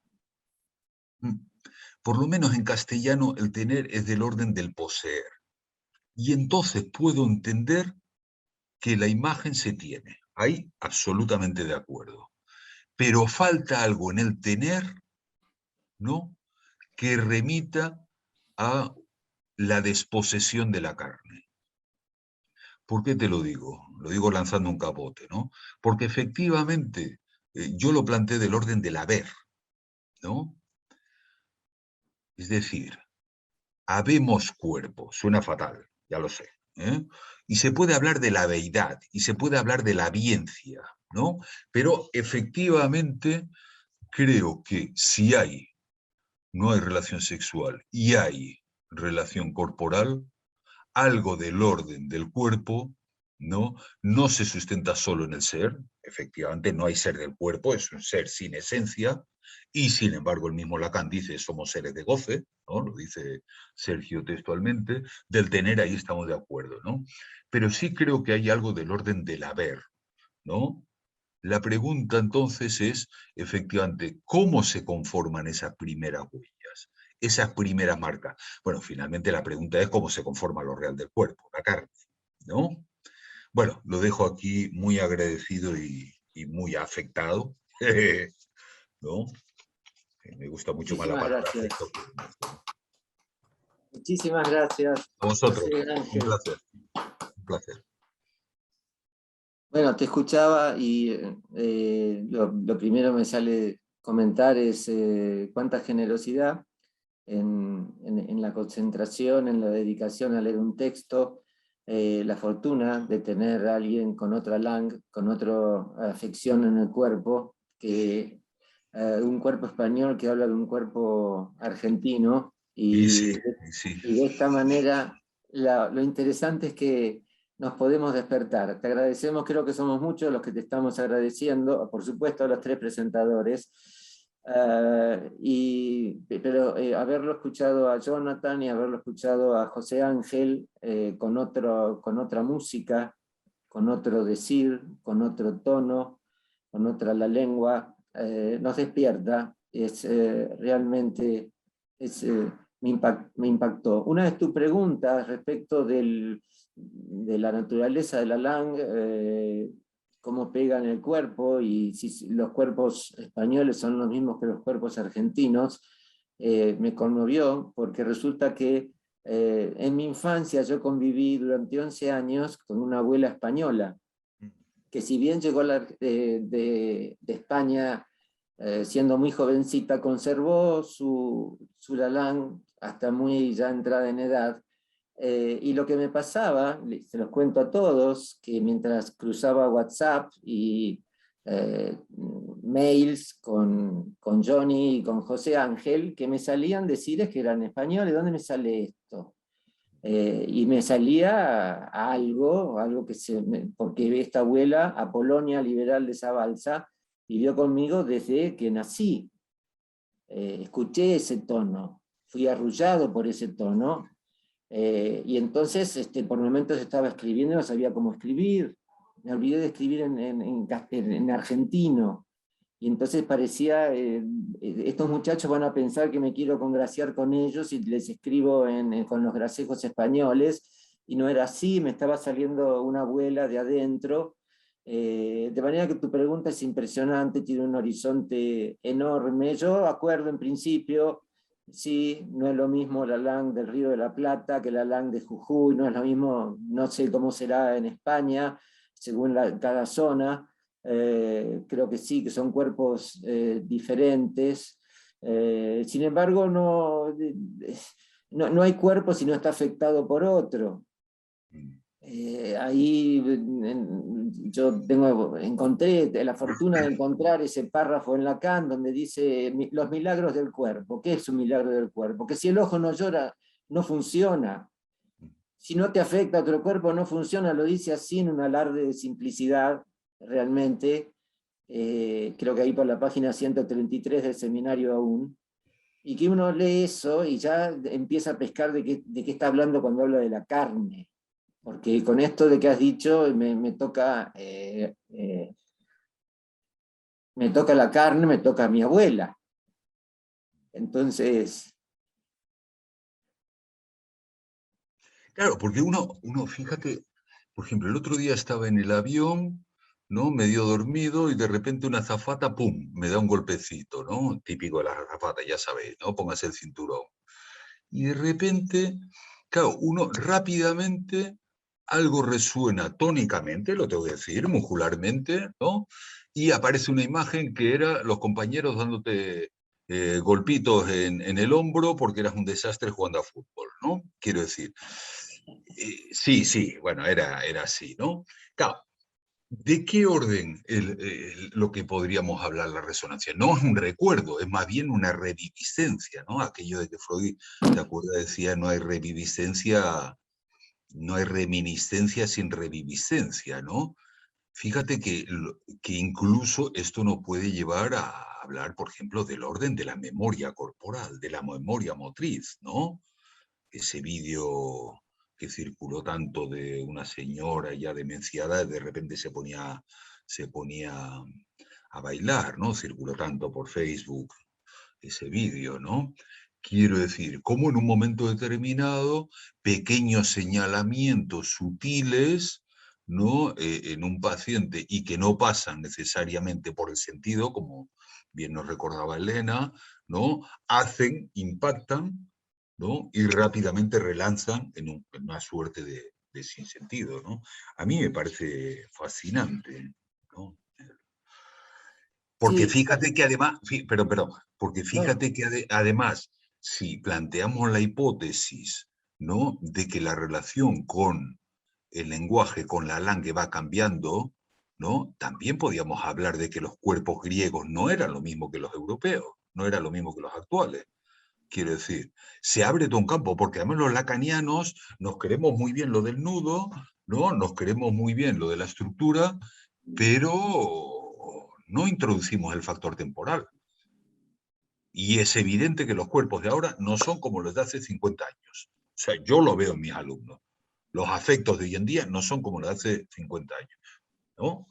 Por lo menos en castellano, el tener es del orden del poseer. Y entonces puedo entender que la imagen se tiene. Ahí absolutamente de acuerdo. Pero falta algo en el tener, ¿no? Que remita a la desposesión de la carne. ¿Por qué te lo digo? Lo digo lanzando un capote, ¿no? Porque efectivamente yo lo planteé del orden del haber, ¿no? Es decir, habemos cuerpo, suena fatal, ya lo sé, ¿eh? Y se puede hablar de la deidad, y se puede hablar de la biencia, ¿no? Pero efectivamente creo que si no hay relación sexual y hay relación corporal, algo del orden del cuerpo, no se sustenta solo en el ser, efectivamente no hay ser del cuerpo, es un ser sin esencia, y sin embargo el mismo Lacan dice somos seres de goce, ¿no? Lo dice Sergio textualmente, del tener ahí estamos de acuerdo, ¿no? Pero sí creo que hay algo del orden del haber, ¿no? La pregunta entonces es, efectivamente, ¿cómo se conforman esas primeras huellas, esas primeras marcas? Bueno, finalmente la pregunta es cómo se conforma lo real del cuerpo, la carne, ¿no? Bueno, lo dejo aquí muy agradecido y muy afectado, ¿no? Me gusta mucho más la
Muchísimas
palabra
gracias.
afecto.
Muchísimas gracias,
A vosotros,
José
un
Ángel.
placer, un placer.
Bueno, te escuchaba y lo primero me sale comentar es cuánta generosidad en la concentración, en la dedicación a leer un texto, la fortuna de tener a alguien con otra langue, con otra afección en el cuerpo, que un cuerpo español que habla de un cuerpo argentino,
Y
y
sí, y sí.
de esta manera lo interesante es que nos podemos despertar. Te agradecemos, creo que somos muchos los que te estamos agradeciendo, por supuesto a los tres presentadores, pero haberlo escuchado a Jonathan y haberlo escuchado a José Ángel con otra música, con otro decir, con otro tono, con otra la lengua, nos despierta. Realmente me impactó. Una de tus preguntas respecto de la naturaleza de la LANG, cómo pega en el cuerpo, y si los cuerpos españoles son los mismos que los cuerpos argentinos, me conmovió, porque resulta que en mi infancia yo conviví durante 11 años con una abuela española, que si bien llegó de España siendo muy jovencita, conservó su Lalang hasta muy ya entrada en edad. Y lo que me pasaba, se los cuento a todos, que mientras cruzaba WhatsApp y mails con Johnny y con José Ángel, que me salían decires que eran españoles. ¿Dónde me sale esto? Y me salía algo porque esta abuela, Apolonia Liberal de Zabalza, vivió conmigo desde que nací. Escuché ese tono, fui arrullado por ese tono, y entonces por momentos estaba escribiendo y no sabía cómo escribir. Me olvidé de escribir en argentino. Y entonces parecía, estos muchachos van a pensar que me quiero congraciar con ellos y les escribo con los gracejos españoles, y no era así, me estaba saliendo una abuela de adentro. De manera que tu pregunta es impresionante, tiene un horizonte enorme. Yo acuerdo en principio, sí, no es lo mismo la LANG del Río de la Plata que la LANG de Jujuy, no es lo mismo, no sé cómo será en España, según cada zona. Creo que sí, que son cuerpos diferentes. Sin embargo, no hay cuerpo si no está afectado por otro. Ahí yo encontré la fortuna de encontrar ese párrafo en Lacan donde dice los milagros del cuerpo. ¿Qué es un milagro del cuerpo? Que si el ojo no llora, no funciona. Si no te afecta a otro cuerpo, no funciona. Lo dice así en un alarde de simplicidad, realmente. Creo que ahí por la página 133 del Seminario Aún. Y que uno lee eso y ya empieza a pescar de qué está hablando cuando habla de la carne. Porque con esto de que has dicho, me toca la carne, me toca a mi abuela. Entonces...
Claro, porque uno, fíjate, por ejemplo, el otro día estaba en el avión, ¿no? Medio dormido, y de repente una azafata, ¡pum!, me da un golpecito, ¿no? Típico de las azafatas, ya sabéis, ¿no? Póngase el cinturón. Y de repente, claro, uno rápidamente, algo resuena tónicamente, lo tengo que decir, muscularmente, ¿no? Y aparece una imagen que era los compañeros dándote golpitos en el hombro porque eras un desastre jugando a fútbol, ¿no? Quiero decir, sí, bueno, era así, ¿no? Claro, ¿de qué orden lo que podríamos hablar la resonancia? No es un recuerdo, es más bien una reviviscencia, ¿no? Aquello de que Freud, ¿te acuerdas? Decía, no hay reviviscencia, no hay reminiscencia sin reviviscencia, ¿no? Fíjate que incluso esto nos puede llevar a hablar, por ejemplo, del orden de la memoria corporal, de la memoria motriz, ¿no? Ese vídeo que circuló tanto de una señora ya demenciada, de repente se ponía a bailar, ¿no? Circuló tanto por Facebook ese vídeo, ¿no? Quiero decir, cómo en un momento determinado, pequeños señalamientos sutiles, ¿no? En un paciente, y que no pasan necesariamente por el sentido, como bien nos recordaba Elena, ¿no? Impactan, ¿no? Y rápidamente relanzan en una suerte de sinsentido, ¿no? A mí me parece fascinante, ¿no? Porque
Sí,
fíjate que además, porque fíjate que además, si planteamos la hipótesis, ¿no?, de que la relación con el lenguaje, con la langue va cambiando, ¿no?, también podíamos hablar de que los cuerpos griegos no eran lo mismo que los europeos, no eran lo mismo que los actuales. Quiero decir, se abre todo un campo, porque además los lacanianos nos queremos muy bien lo del nudo, ¿no? Nos queremos muy bien lo de la estructura, pero no introducimos el factor temporal. Y es evidente que los cuerpos de ahora no son como los de hace 50 años. O sea, yo lo veo en mis alumnos. Los afectos de hoy en día no son como los de hace 50 años, ¿no?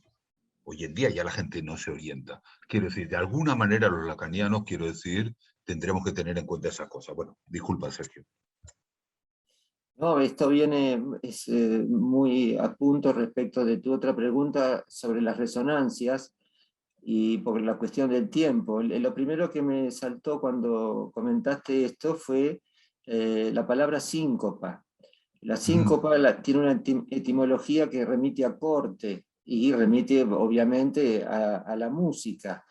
Hoy en día ya la gente no se orienta. Quiero decir, de alguna manera los lacanianos, quiero decir, tendremos que tener en cuenta esa cosa. Bueno, disculpa, Sergio.
No, esto viene muy a punto respecto de tu otra pregunta sobre las resonancias y por la cuestión del tiempo. Lo primero que me saltó cuando comentaste esto fue la palabra síncopa. La síncopa tiene una etimología que remite a corte y remite obviamente a la música.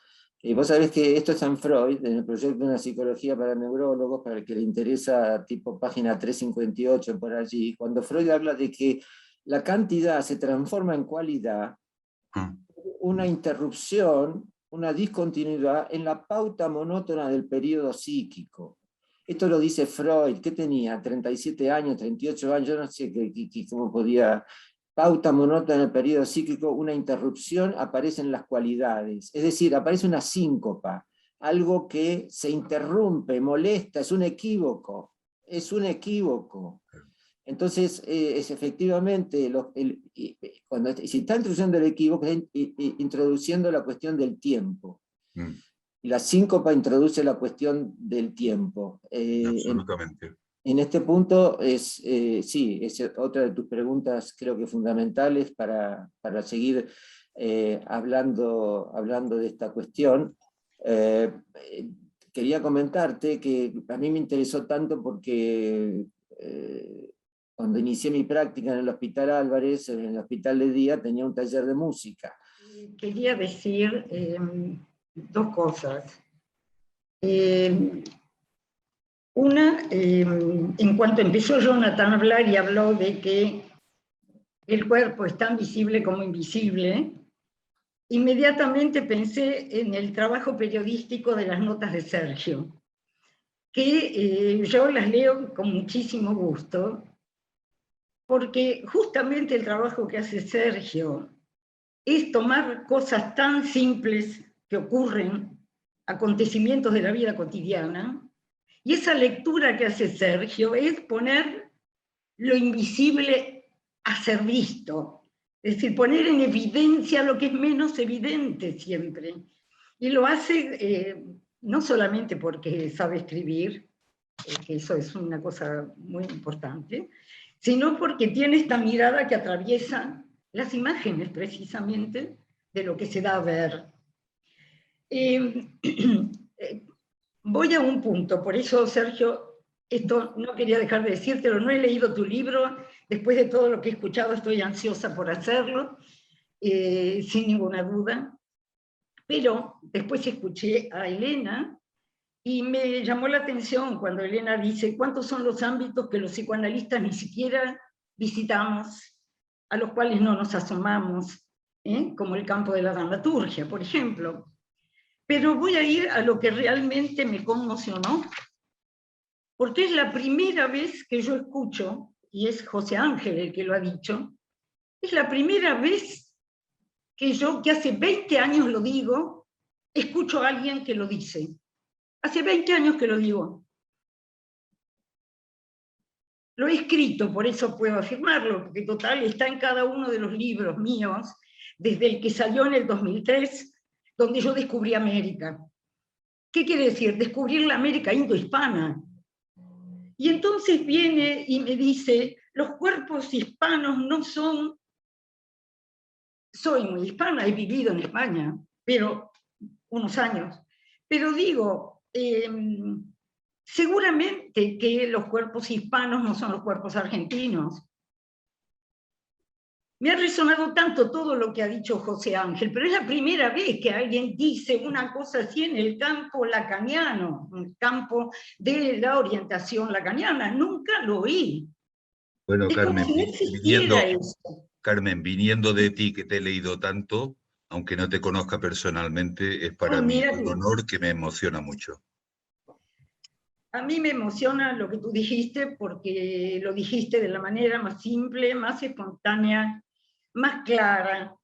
Vos sabés que esto está en Freud, en el proyecto de una psicología para neurólogos, para el que le interesa, tipo página 358 por allí, cuando Freud habla de que la cantidad se transforma en cualidad, una interrupción, una discontinuidad en la pauta monótona del periodo psíquico. Esto lo dice Freud, ¿qué tenía? 37 años, 38 años, yo no sé cómo podía... Pauta monótona en el periodo psíquico, una interrupción, aparecen las cualidades. Es decir, aparece una síncopa, algo que se interrumpe, molesta, es un equívoco. Es un equívoco. Entonces, es efectivamente, cuando se está introduciendo el equívoco, es introduciendo la cuestión del tiempo. Y la síncopa introduce la cuestión del tiempo.
Absolutamente.
En este punto, sí, es otra de tus preguntas, creo que fundamentales para seguir hablando de esta cuestión. Quería comentarte que a mí me interesó tanto porque cuando inicié mi práctica en el Hospital Álvarez, en el hospital de día, tenía un taller de música.
Quería decir dos cosas. Una, en cuanto empezó Jonathan a hablar y habló de que el cuerpo es tan visible como invisible, inmediatamente pensé en el trabajo periodístico de las notas de Sergio, que yo las leo con muchísimo gusto, porque justamente el trabajo que hace Sergio es tomar cosas tan simples que ocurren, acontecimientos de la vida cotidiana, y esa lectura que hace Sergio es poner lo invisible a ser visto, es decir, poner en evidencia lo que es menos evidente siempre. Y lo hace no solamente porque sabe escribir, que eso es una cosa muy importante, sino porque tiene esta mirada que atraviesa las imágenes precisamente de lo que se da a ver. Voy a un punto, por eso, Sergio, esto no quería dejar de decírtelo, no he leído tu libro, después de todo lo que he escuchado estoy ansiosa por hacerlo, sin ninguna duda, pero después escuché a Elena y me llamó la atención cuando Elena dice cuántos son los ámbitos que los psicoanalistas ni siquiera visitamos, a los cuales no nos asomamos, como el campo de la dramaturgia, por ejemplo. Pero voy a ir a lo que realmente me conmocionó, porque es la primera vez que yo escucho, y es José Ángel el que lo ha dicho, es la primera vez que yo, que hace 20 años lo digo, escucho a alguien que lo dice. Hace 20 años que lo digo. Lo he escrito, por eso puedo afirmarlo, porque total está en cada uno de los libros míos, desde el que salió en el 2003, donde yo descubrí América. ¿Qué quiere decir? Descubrir la América indohispana. Y entonces viene y me dice, los cuerpos hispanos no son... Soy muy hispana, he vivido en España, pero unos años. Pero digo, seguramente que los cuerpos hispanos no son los cuerpos argentinos. Me ha resonado tanto todo lo que ha dicho José Ángel, pero es la primera vez que alguien dice una cosa así en el campo lacaniano, en el campo de la orientación lacaniana. Nunca lo oí.
Bueno,
es
Carmen,
como si no existiera eso.
Carmen, viniendo de ti que te he leído tanto, aunque no te conozca personalmente, es para mí un honor que me emociona mucho.
A mí me emociona lo que tú dijiste, porque lo dijiste de la manera más simple, más espontánea, más clara,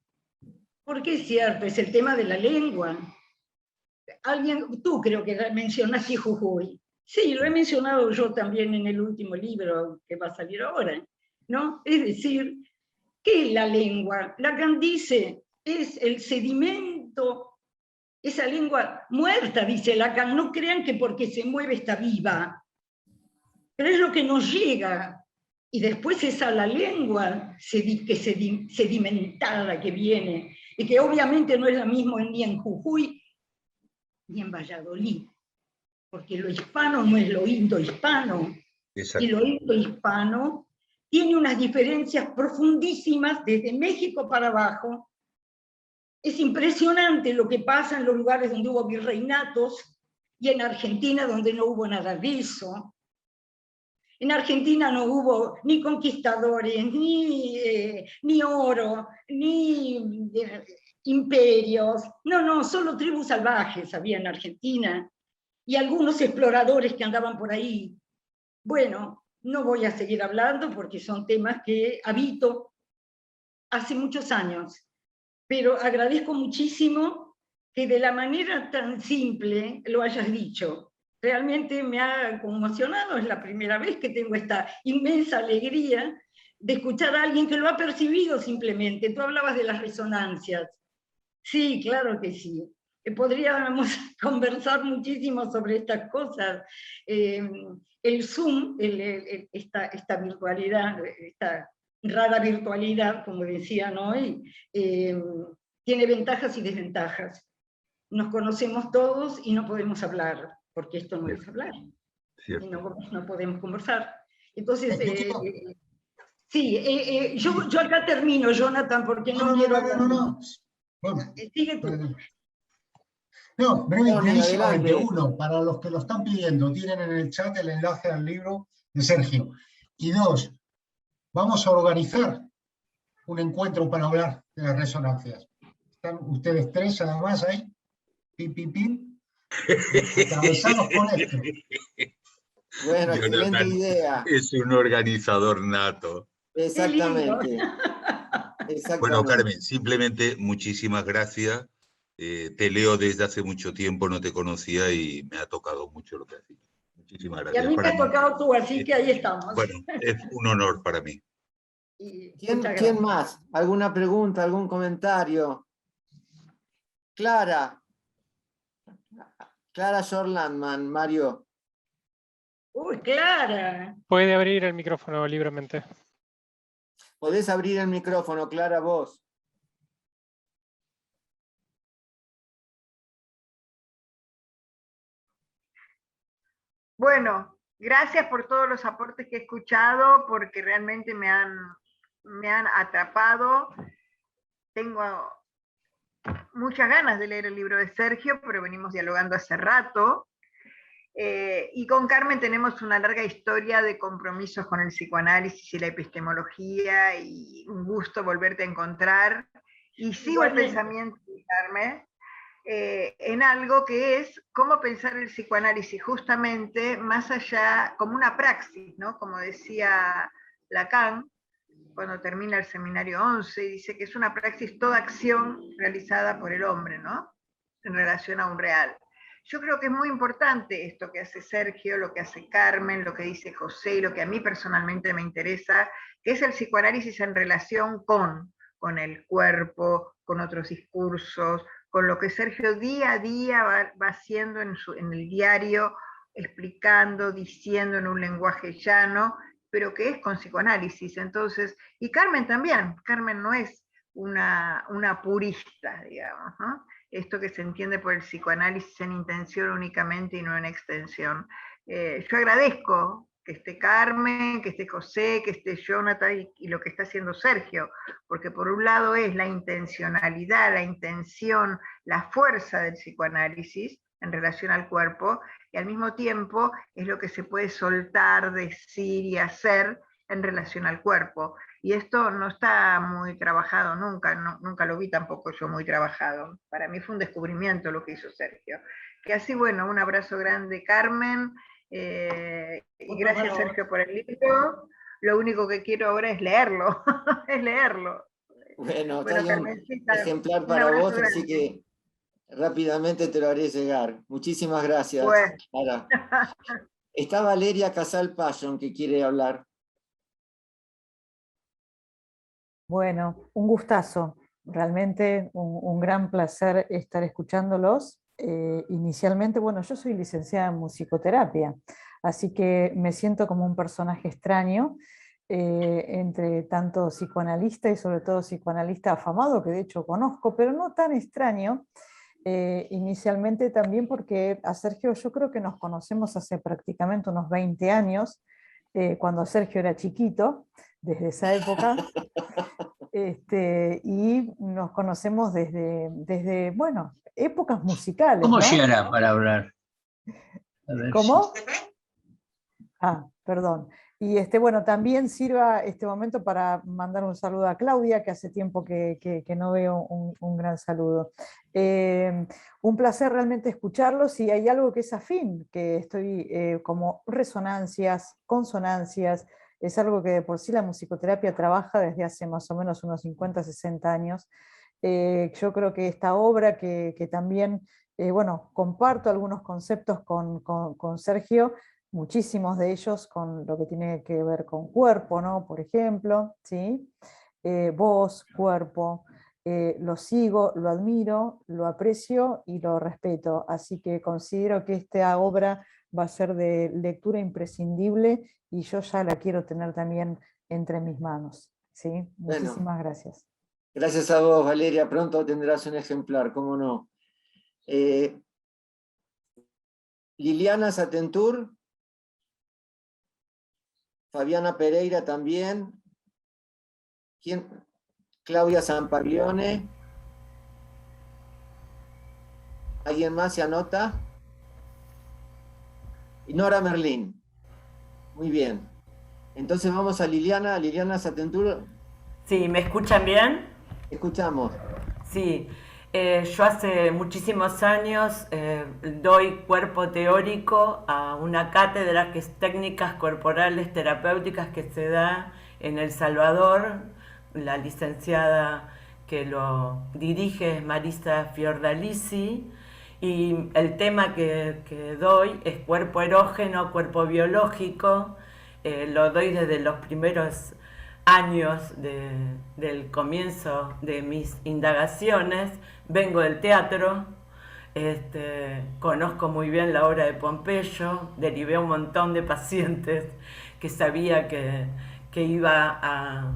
porque es cierto, es el tema de la lengua. Tú creo que mencionaste Jujuy. Sí, lo he mencionado yo también en el último libro que va a salir ahora, ¿no? Es decir, ¿qué es la lengua? Lacan dice, es el sedimento, esa lengua muerta, dice Lacan. No crean que porque se mueve está viva, pero es lo que nos llega. Y después esa la lengua sedimentada que viene, y que obviamente no es la misma ni en Jujuy ni en Valladolid, porque lo hispano no es lo indohispano, y lo indohispano tiene unas diferencias profundísimas desde México para abajo. Es impresionante lo que pasa en los lugares donde hubo virreinatos y en Argentina donde no hubo nada de eso. En Argentina no hubo ni conquistadores, ni oro, ni imperios. No, solo tribus salvajes había en Argentina y algunos exploradores que andaban por ahí. Bueno, no voy a seguir hablando porque son temas que habito hace muchos años, pero agradezco muchísimo que de la manera tan simple lo hayas dicho. Realmente me ha conmocionado, es la primera vez que tengo esta inmensa alegría de escuchar a alguien que lo ha percibido simplemente. Tú hablabas de las resonancias. Sí, claro que sí. Podríamos conversar muchísimo sobre estas cosas. El Zoom, esta virtualidad, esta rara virtualidad, como decían hoy, tiene ventajas y desventajas. Nos conocemos todos y no podemos hablar, porque esto no es hablar. Y no podemos conversar. Entonces, sí, yo acá termino, Jonathan, porque no quiero hablar.
Bueno,
sigue tú.
No, brevísimamente, uno, para los que lo están pidiendo, tienen en el chat el enlace al libro de Sergio. Y dos, vamos a organizar un encuentro para hablar de las resonancias. Están ustedes tres, además, ahí, pim, pim, pim, atravesados con esto.
Bueno, excelente idea.
Es un organizador nato.
Exactamente.
Bueno, Carmen, simplemente muchísimas gracias. Te leo desde hace mucho tiempo, no te conocía y me ha tocado mucho lo que has dicho. Muchísimas gracias.
Y a mí me ha tocado tú, así que ahí estamos.
Bueno, es un honor para mí.
¿Quién más? ¿Alguna pregunta, algún comentario? Clara Shorlandman, Mario.
Uy, Clara.
Puede abrir el micrófono libremente.
Podés abrir el micrófono, Clara, vos.
Bueno, gracias por todos los aportes que he escuchado, porque realmente me han atrapado. Tengo muchas ganas de leer el libro de Sergio, pero venimos dialogando hace rato. Y con Carmen tenemos una larga historia de compromisos con el psicoanálisis y la epistemología, y un gusto volverte a encontrar. Y sigo el pensamiento de Carmen en algo que es cómo pensar el psicoanálisis justamente más allá, como una praxis, ¿no? Como decía Lacan, cuando termina el seminario 11, dice que es una praxis toda acción realizada por el hombre, ¿no? En relación a un real. Yo creo que es muy importante esto que hace Sergio, lo que hace Carmen, lo que dice José, y lo que a mí personalmente me interesa, que es el psicoanálisis en relación con el cuerpo, con otros discursos, con lo que Sergio día a día va haciendo en el diario, explicando, diciendo en un lenguaje llano, pero que es con psicoanálisis. Entonces, y Carmen también, Carmen no es una purista, digamos, ¿no? Esto que se entiende por el psicoanálisis en intención únicamente y no en extensión. Yo agradezco que esté Carmen, que esté José, que esté Jonathan y lo que está haciendo Sergio, porque por un lado es la intencionalidad, la intención, la fuerza del psicoanálisis en relación al cuerpo, y al mismo tiempo es lo que se puede soltar, decir y hacer en relación al cuerpo. Y esto no está muy trabajado nunca, nunca lo vi tampoco yo muy trabajado. Para mí fue un descubrimiento lo que hizo Sergio. Que así, bueno, un abrazo grande, Carmen, y gracias, Sergio, por el libro. Lo único que quiero ahora es leerlo, es leerlo.
Bueno, hay un ejemplar para vos, grande. Así que rápidamente te lo haré llegar. Muchísimas gracias. Bueno. Está Valeria Casal Payón, que quiere hablar.
Bueno, un gustazo. realmente un gran placer estar escuchándolos. Inicialmente, bueno, yo soy licenciada en musicoterapia, así que me siento como un personaje extraño entre tanto psicoanalista y sobre todo psicoanalista afamado, que de hecho conozco, pero no tan extraño. Inicialmente también porque a Sergio yo creo que nos conocemos hace prácticamente unos 20 años, cuando Sergio era chiquito, desde esa época, y nos conocemos desde, bueno, épocas musicales,
¿Cómo
¿no?
llegará para hablar? A ver
¿Cómo?
si-
Ah, perdón. Y bueno, también sirva este momento para mandar un saludo a Claudia, que hace tiempo que no veo un gran saludo. Un placer realmente escucharlos, y hay algo que es afín, que estoy como resonancias, consonancias, es algo que de por sí la musicoterapia trabaja desde hace más o menos unos 50, 60 años. Yo creo que esta obra que también, bueno, comparto algunos conceptos con Sergio, muchísimos de ellos con lo que tiene que ver con cuerpo, ¿no? Por ejemplo, ¿sí? Voz, cuerpo, lo sigo, lo admiro, lo aprecio y lo respeto. Así que considero que esta obra va a ser de lectura imprescindible y yo ya la quiero tener también entre mis manos. ¿Sí?
Bueno,
Muchísimas gracias.
gracias a vos, Valeria. Pronto tendrás un ejemplar, cómo no. Liliana Satentur, Fabiana Pereira también. ¿Quién? Claudia Zampaglione. ¿Alguien más se anota? Y Nora Merlín. Muy bien. Entonces vamos a Liliana Satentur.
Sí, ¿me escuchan bien?
Escuchamos.
Sí, yo hace muchísimos años doy cuerpo teórico a una cátedra que es técnicas corporales terapéuticas que se da en El Salvador. La licenciada que lo dirige es Marisa Fiordalici, y el tema que doy es cuerpo erógeno, cuerpo biológico. Lo doy desde los primeros años del comienzo de mis indagaciones. Vengo del teatro, conozco muy bien la obra de Pompeyo, derivé un montón de pacientes que sabía que iba a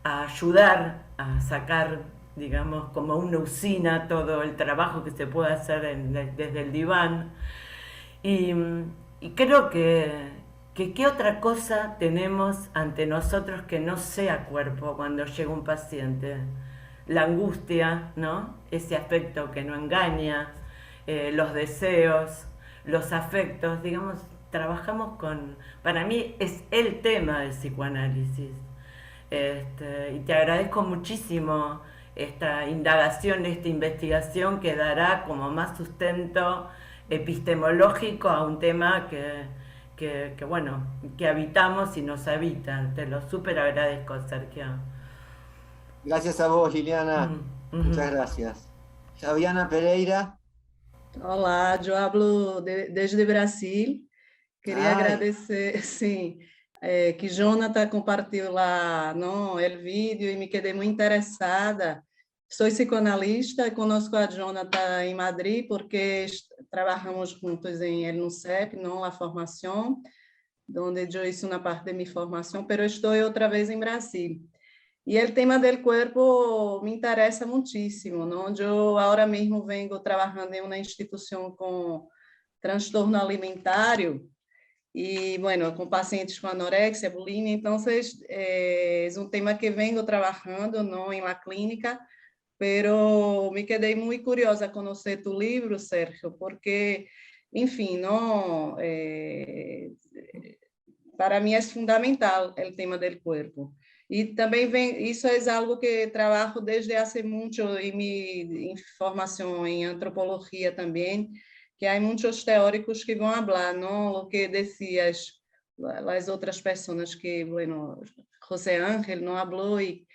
ayudar a sacar, digamos, como una usina todo el trabajo que se puede hacer desde el diván. Y creo que qué otra cosa tenemos ante nosotros que no sea cuerpo cuando llega un paciente. La angustia, ¿no? Ese afecto que no engaña, los deseos, los afectos, digamos, trabajamos con... Para mí es el tema del psicoanálisis. Y te agradezco muchísimo esta indagación, esta investigación que dará como más sustento epistemológico a un tema que bueno, que habitamos y nos habita. Te lo súper agradezco, Sergio.
Gracias a vos, Liliana. Muchas gracias. Fabiana Pereira.
Olá, eu hablo desde Brasil. Queria agradecer, sim, que Jonathan compartilhou lá o vídeo e me quedei muito interessada. Sou psicoanalista e conosco a Jonathan em Madrid porque trabalhamos juntos em El NUCEP, a formação, onde eu hice uma parte de minha formação, mas estou outra vez em Brasil. E o tema do corpo me interessa muitíssimo, onde eu agora mesmo venho trabalhando em uma instituição com transtorno alimentario e, bueno, com pacientes com anorexia, bulimia. Então, é um tema que venho trabalhando em la clínica, pero me quedei muito curiosa a conhecer tu livro, Sergio, porque, enfim, para mim é fundamental o tema do corpo. E também isso é algo que trabalho desde há muito em minha formação em antropologia também, que há muitos teóricos que vão falar, o que decías as outras pessoas que, bueno, José Ángel não falou e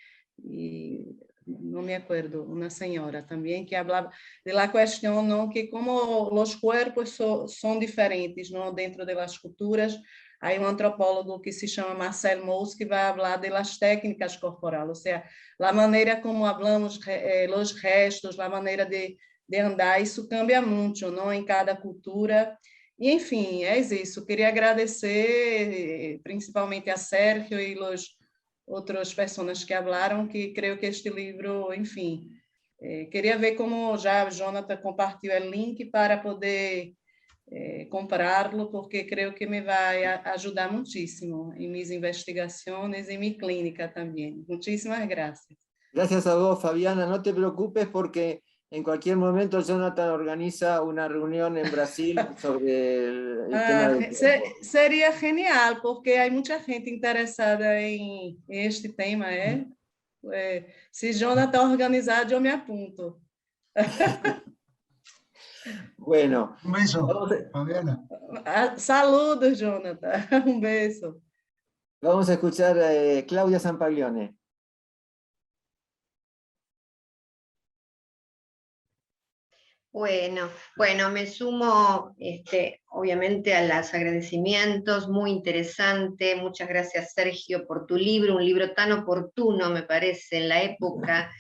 não me acuerdo, uma senhora também que falava de la questão, que como os corpos são diferentes, dentro das culturas, Hay un antropólogo que se llama Marcel Mauss que va a hablar de las técnicas corporales, o sea, la manera como hablamos los gestos, la manera de andar, isso cambia muito, não, em cada cultura. E, enfim, é isso. Queria agradecer principalmente a Sérgio e os outras pessoas que falaram, que creio que este livro, enfim, queria ver como já Jonathan compartilhou o link para poder comprá-lo, porque creio que me vai ajudar muitíssimo em minhas investigações e minha clínica também. Muitíssimas graças.
Gracias a vos, Fabiana. No te preocupes porque en cualquier momento Jonathan organiza una reunión en Brasil sobre el tema del cuerpo.
Seria genial, porque há muita gente interessada em este tema. Se Jonathan organizar, eu me apunto.
Bueno.
Un beso, Fabiana.
Saludos, Jonathan. Un beso.
Vamos a escuchar a Claudia Zampaglione.
Bueno, me sumo obviamente a los agradecimientos, muy interesante. Muchas gracias, Sergio, por tu libro, un libro tan oportuno, me parece, en la época.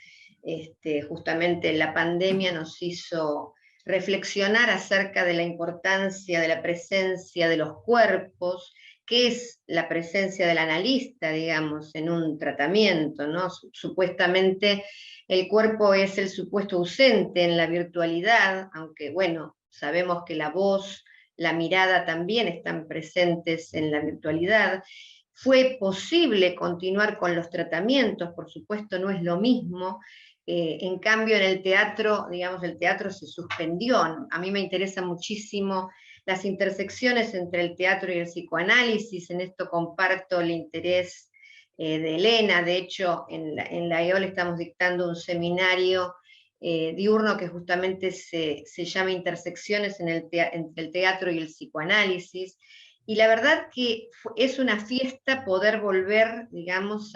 Justamente la pandemia nos hizo reflexionar acerca de la importancia de la presencia de los cuerpos, qué es la presencia del analista, digamos, en un tratamiento, ¿no? Supuestamente el cuerpo es el supuesto ausente en la virtualidad, aunque, bueno, sabemos que la voz, la mirada también están presentes en la virtualidad. Fue posible continuar con los tratamientos, por supuesto no es lo mismo. En cambio en el teatro, digamos, el teatro se suspendió. A mí me interesa muchísimo las intersecciones entre el teatro y el psicoanálisis. En esto comparto el interés de Elena. De hecho, en la EOL estamos dictando un seminario diurno que justamente se llama Intersecciones entre el teatro y el psicoanálisis. Y la verdad que es una fiesta poder volver, digamos,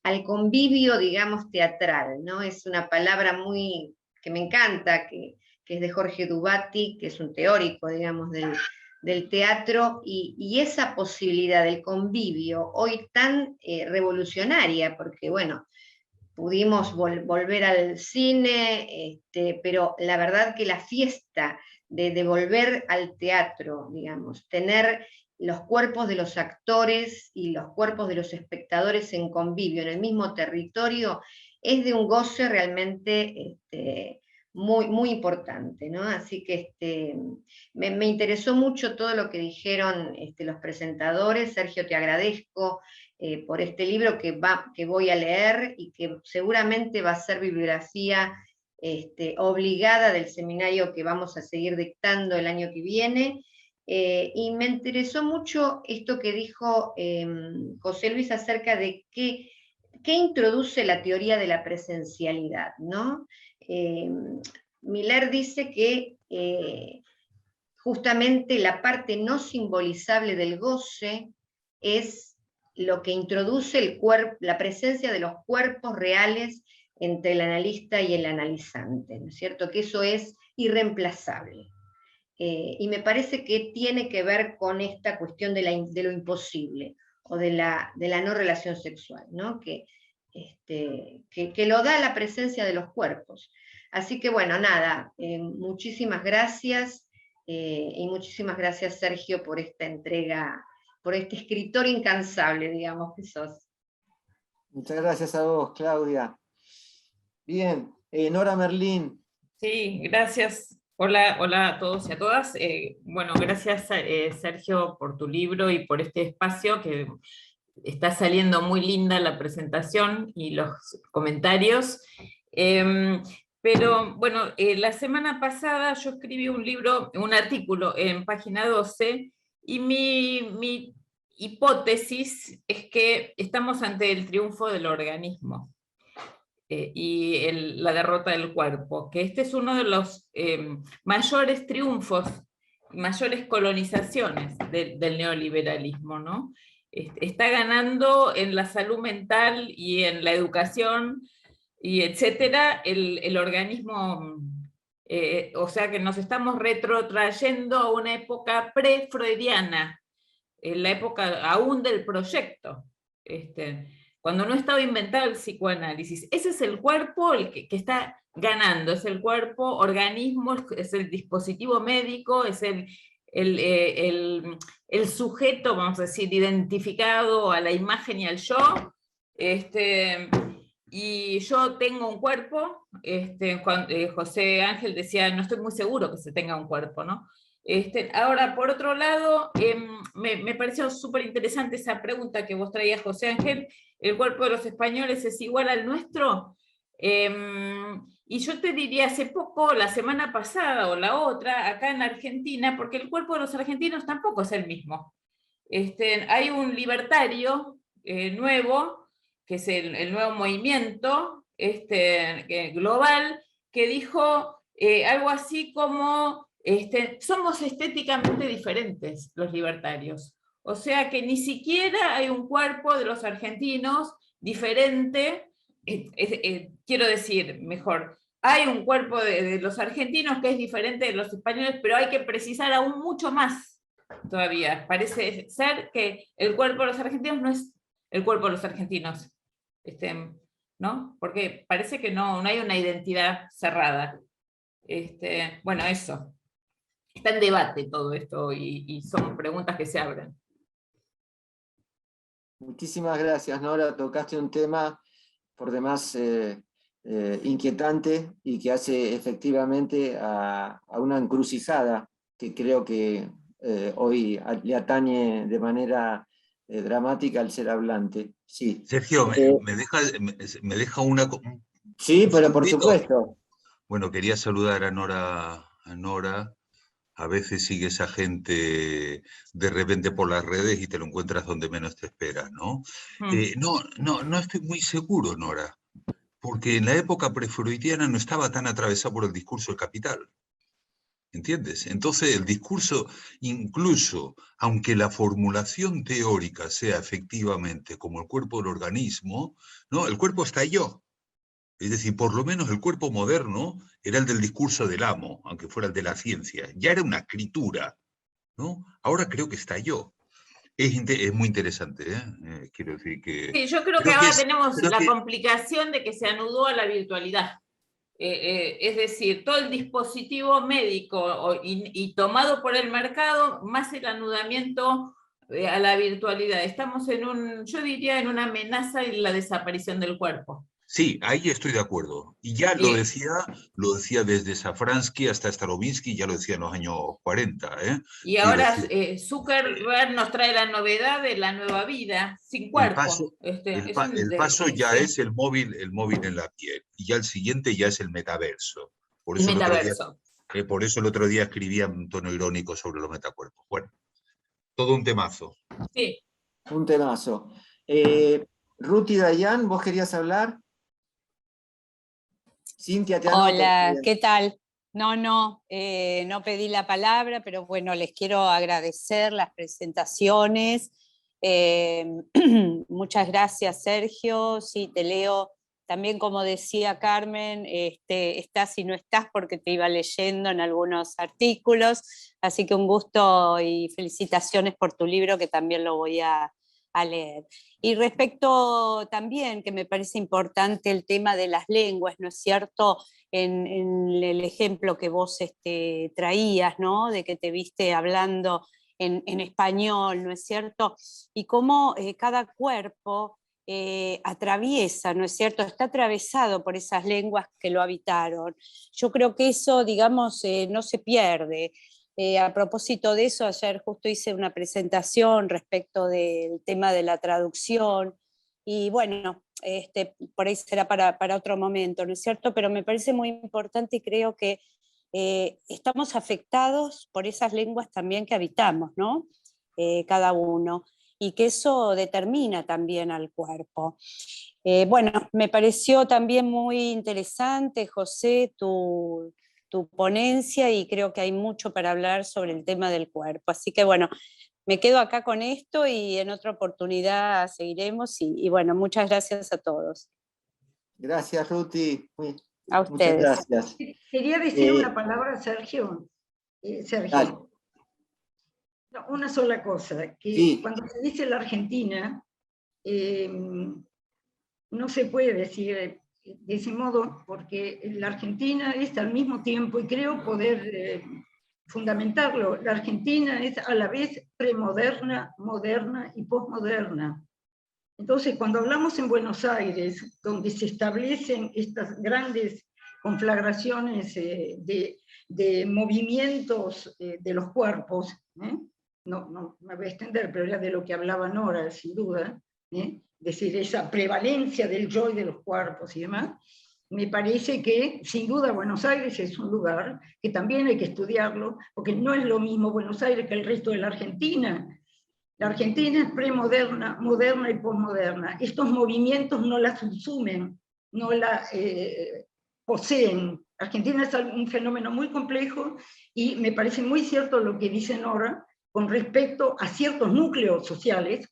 al convivio, digamos, teatral, ¿no? Es una palabra muy que me encanta, que es de Jorge Dubati, que es un teórico, digamos, del teatro, y esa posibilidad del convivio, hoy tan revolucionaria, porque, bueno, pudimos volver al cine, pero la verdad que la fiesta de volver al teatro, digamos, tener los cuerpos de los actores y los cuerpos de los espectadores en convivio en el mismo territorio, es de un goce realmente muy, muy importante, ¿no? Así que me interesó mucho todo lo que dijeron los presentadores. Sergio, te agradezco por este libro que voy a leer y que seguramente va a ser bibliografía obligada del seminario que vamos a seguir dictando el año que viene. Y me interesó mucho esto que dijo José Luis acerca de qué introduce la teoría de la presencialidad, ¿no? Miller dice que justamente la parte no simbolizable del goce es lo que introduce la presencia de los cuerpos reales entre el analista y el analizante, ¿no es cierto? Que eso es irreemplazable. Y me parece que tiene que ver con esta cuestión de lo imposible, o de la no relación sexual, ¿no? Que lo da la presencia de los cuerpos. Así que bueno, nada, muchísimas gracias, y muchísimas gracias, Sergio, por esta entrega, por este escritor incansable, digamos, que sos.
Muchas gracias a vos, Claudia. Bien, Nora Merlín.
Sí, gracias. Hola a todos y a todas. Bueno, gracias Sergio por tu libro y por este espacio, que está saliendo muy linda la presentación y los comentarios. Pero bueno, la semana pasada yo escribí un artículo en Página 12, y mi hipótesis es que estamos ante el triunfo del organismo. Y la derrota del cuerpo, que este es uno de los mayores triunfos, mayores colonizaciones del neoliberalismo, ¿no? Está ganando en la salud mental y en la educación, y etcétera, el organismo, o sea que nos estamos retrotrayendo a una época pre-freudiana, en la época aún del proyecto, cuando no estaba inventado el psicoanálisis. Ese es el cuerpo el que está ganando, es el cuerpo, organismo, es el dispositivo médico, es el sujeto, vamos a decir, identificado a la imagen y al yo. Y yo tengo un cuerpo, José Ángel decía, no estoy muy seguro que se tenga un cuerpo, ¿no? Ahora, por otro lado, me pareció súper interesante esa pregunta que vos traías, José Ángel. ¿El cuerpo de los españoles es igual al nuestro? Y yo te diría, hace poco, la semana pasada o la otra, acá en Argentina, porque el cuerpo de los argentinos tampoco es el mismo. Hay un libertario nuevo, que es el nuevo movimiento global, que dijo algo así como, somos estéticamente diferentes los libertarios. O sea que ni siquiera hay un cuerpo de los argentinos diferente, quiero decir, mejor, hay un cuerpo de los argentinos que es diferente de los españoles, pero hay que precisar aún mucho más todavía. Parece ser que el cuerpo de los argentinos no es el cuerpo de los argentinos, ¿no? Porque parece que no hay una identidad cerrada. Bueno, eso. Está en debate todo esto y son preguntas que se abren.
Muchísimas gracias, Nora. Tocaste un tema por demás inquietante y que hace efectivamente a una encrucijada que creo que hoy le atañe de manera dramática al ser hablante. Sí.
Sergio, ¿me deja una...
Sí, pero por supuesto.
Bueno, quería saludar a Nora. A veces sigues a gente de repente por las redes y te lo encuentras donde menos te esperas, ¿no? No estoy muy seguro, Nora, porque en la época prefreudiana no estaba tan atravesado por el discurso del capital. ¿Entiendes? Entonces el discurso, incluso aunque la formulación teórica sea efectivamente como el cuerpo del organismo, ¿no? El cuerpo estalló. Es decir, por lo menos el cuerpo moderno era el del discurso del amo, aunque fuera el de la ciencia. Ya era una escritura, ¿no? Ahora creo que estalló. Es muy interesante, ¿eh? Quiero decir que...
Sí, yo creo que ahora tenemos la complicación de que se anudó a la virtualidad. Es decir, todo el dispositivo médico y tomado por el mercado, más el anudamiento a la virtualidad. Estamos yo diría, en una amenaza y la desaparición del cuerpo.
Sí, ahí estoy de acuerdo. Y ya lo decía desde Safransky hasta Starobinsky, ya lo decía en los años 40.
Y ahora Zuckerberg nos trae la novedad de la nueva vida, sin cuerpo.
El paso ya es el móvil en la piel. Y ya el siguiente ya es el metaverso. Por eso el otro día escribía un tono irónico sobre los metacuerpos. Bueno, todo un temazo.
Sí.
Un temazo. Ruth y Dayan, ¿vos querías hablar? Cintia,
hola, ¿qué tal? No pedí la palabra, pero bueno, les quiero agradecer las presentaciones. Muchas gracias, Sergio. Sí, te leo. También, como decía Carmen, estás y no estás porque te iba leyendo en algunos artículos. Así que un gusto y felicitaciones por tu libro, que también lo voy a leer. Y respecto también, que me parece importante el tema de las lenguas, ¿no es cierto? En el ejemplo que vos traías, ¿no? De que te viste hablando en español, ¿no es cierto? Y cómo cada cuerpo atraviesa, ¿no es cierto? Está atravesado por esas lenguas que lo habitaron. Yo creo que eso, digamos, no se pierde. A propósito de eso, ayer justo hice una presentación respecto del tema de la traducción y bueno, por ahí será para otro momento, ¿no es cierto? Pero me parece muy importante y creo que estamos afectados por esas lenguas también que habitamos, ¿no? Cada uno, y que eso determina también al cuerpo. Bueno, me pareció también muy interesante, José, tu ponencia, y creo que hay mucho para hablar sobre el tema del cuerpo. Así que bueno, me quedo acá con esto y en otra oportunidad seguiremos. Y bueno, muchas gracias a todos.
Gracias, Ruti.
A ustedes.
Muchas gracias.
Quería decir una palabra, Sergio. Sergio.
Dale.
No, una sola cosa, que
Sí.
cuando se dice la Argentina, no se puede decir de ese modo, porque la Argentina es al mismo tiempo, y creo poder fundamentarlo, la Argentina es a la vez premoderna, moderna y posmoderna. Entonces, cuando hablamos en Buenos Aires, donde se establecen estas grandes conflagraciones de movimientos de los cuerpos, no me voy a extender, pero era de lo que hablaba Nora, sin duda, es decir, esa prevalencia del yo y de los cuerpos y demás, me parece que, sin duda, Buenos Aires es un lugar que también hay que estudiarlo, porque no es lo mismo Buenos Aires que el resto de la Argentina. La Argentina es premoderna, moderna y posmoderna. Estos movimientos no la subsumen, no la poseen. Argentina es un fenómeno muy complejo y me parece muy cierto lo que dice Nora con respecto a ciertos núcleos sociales.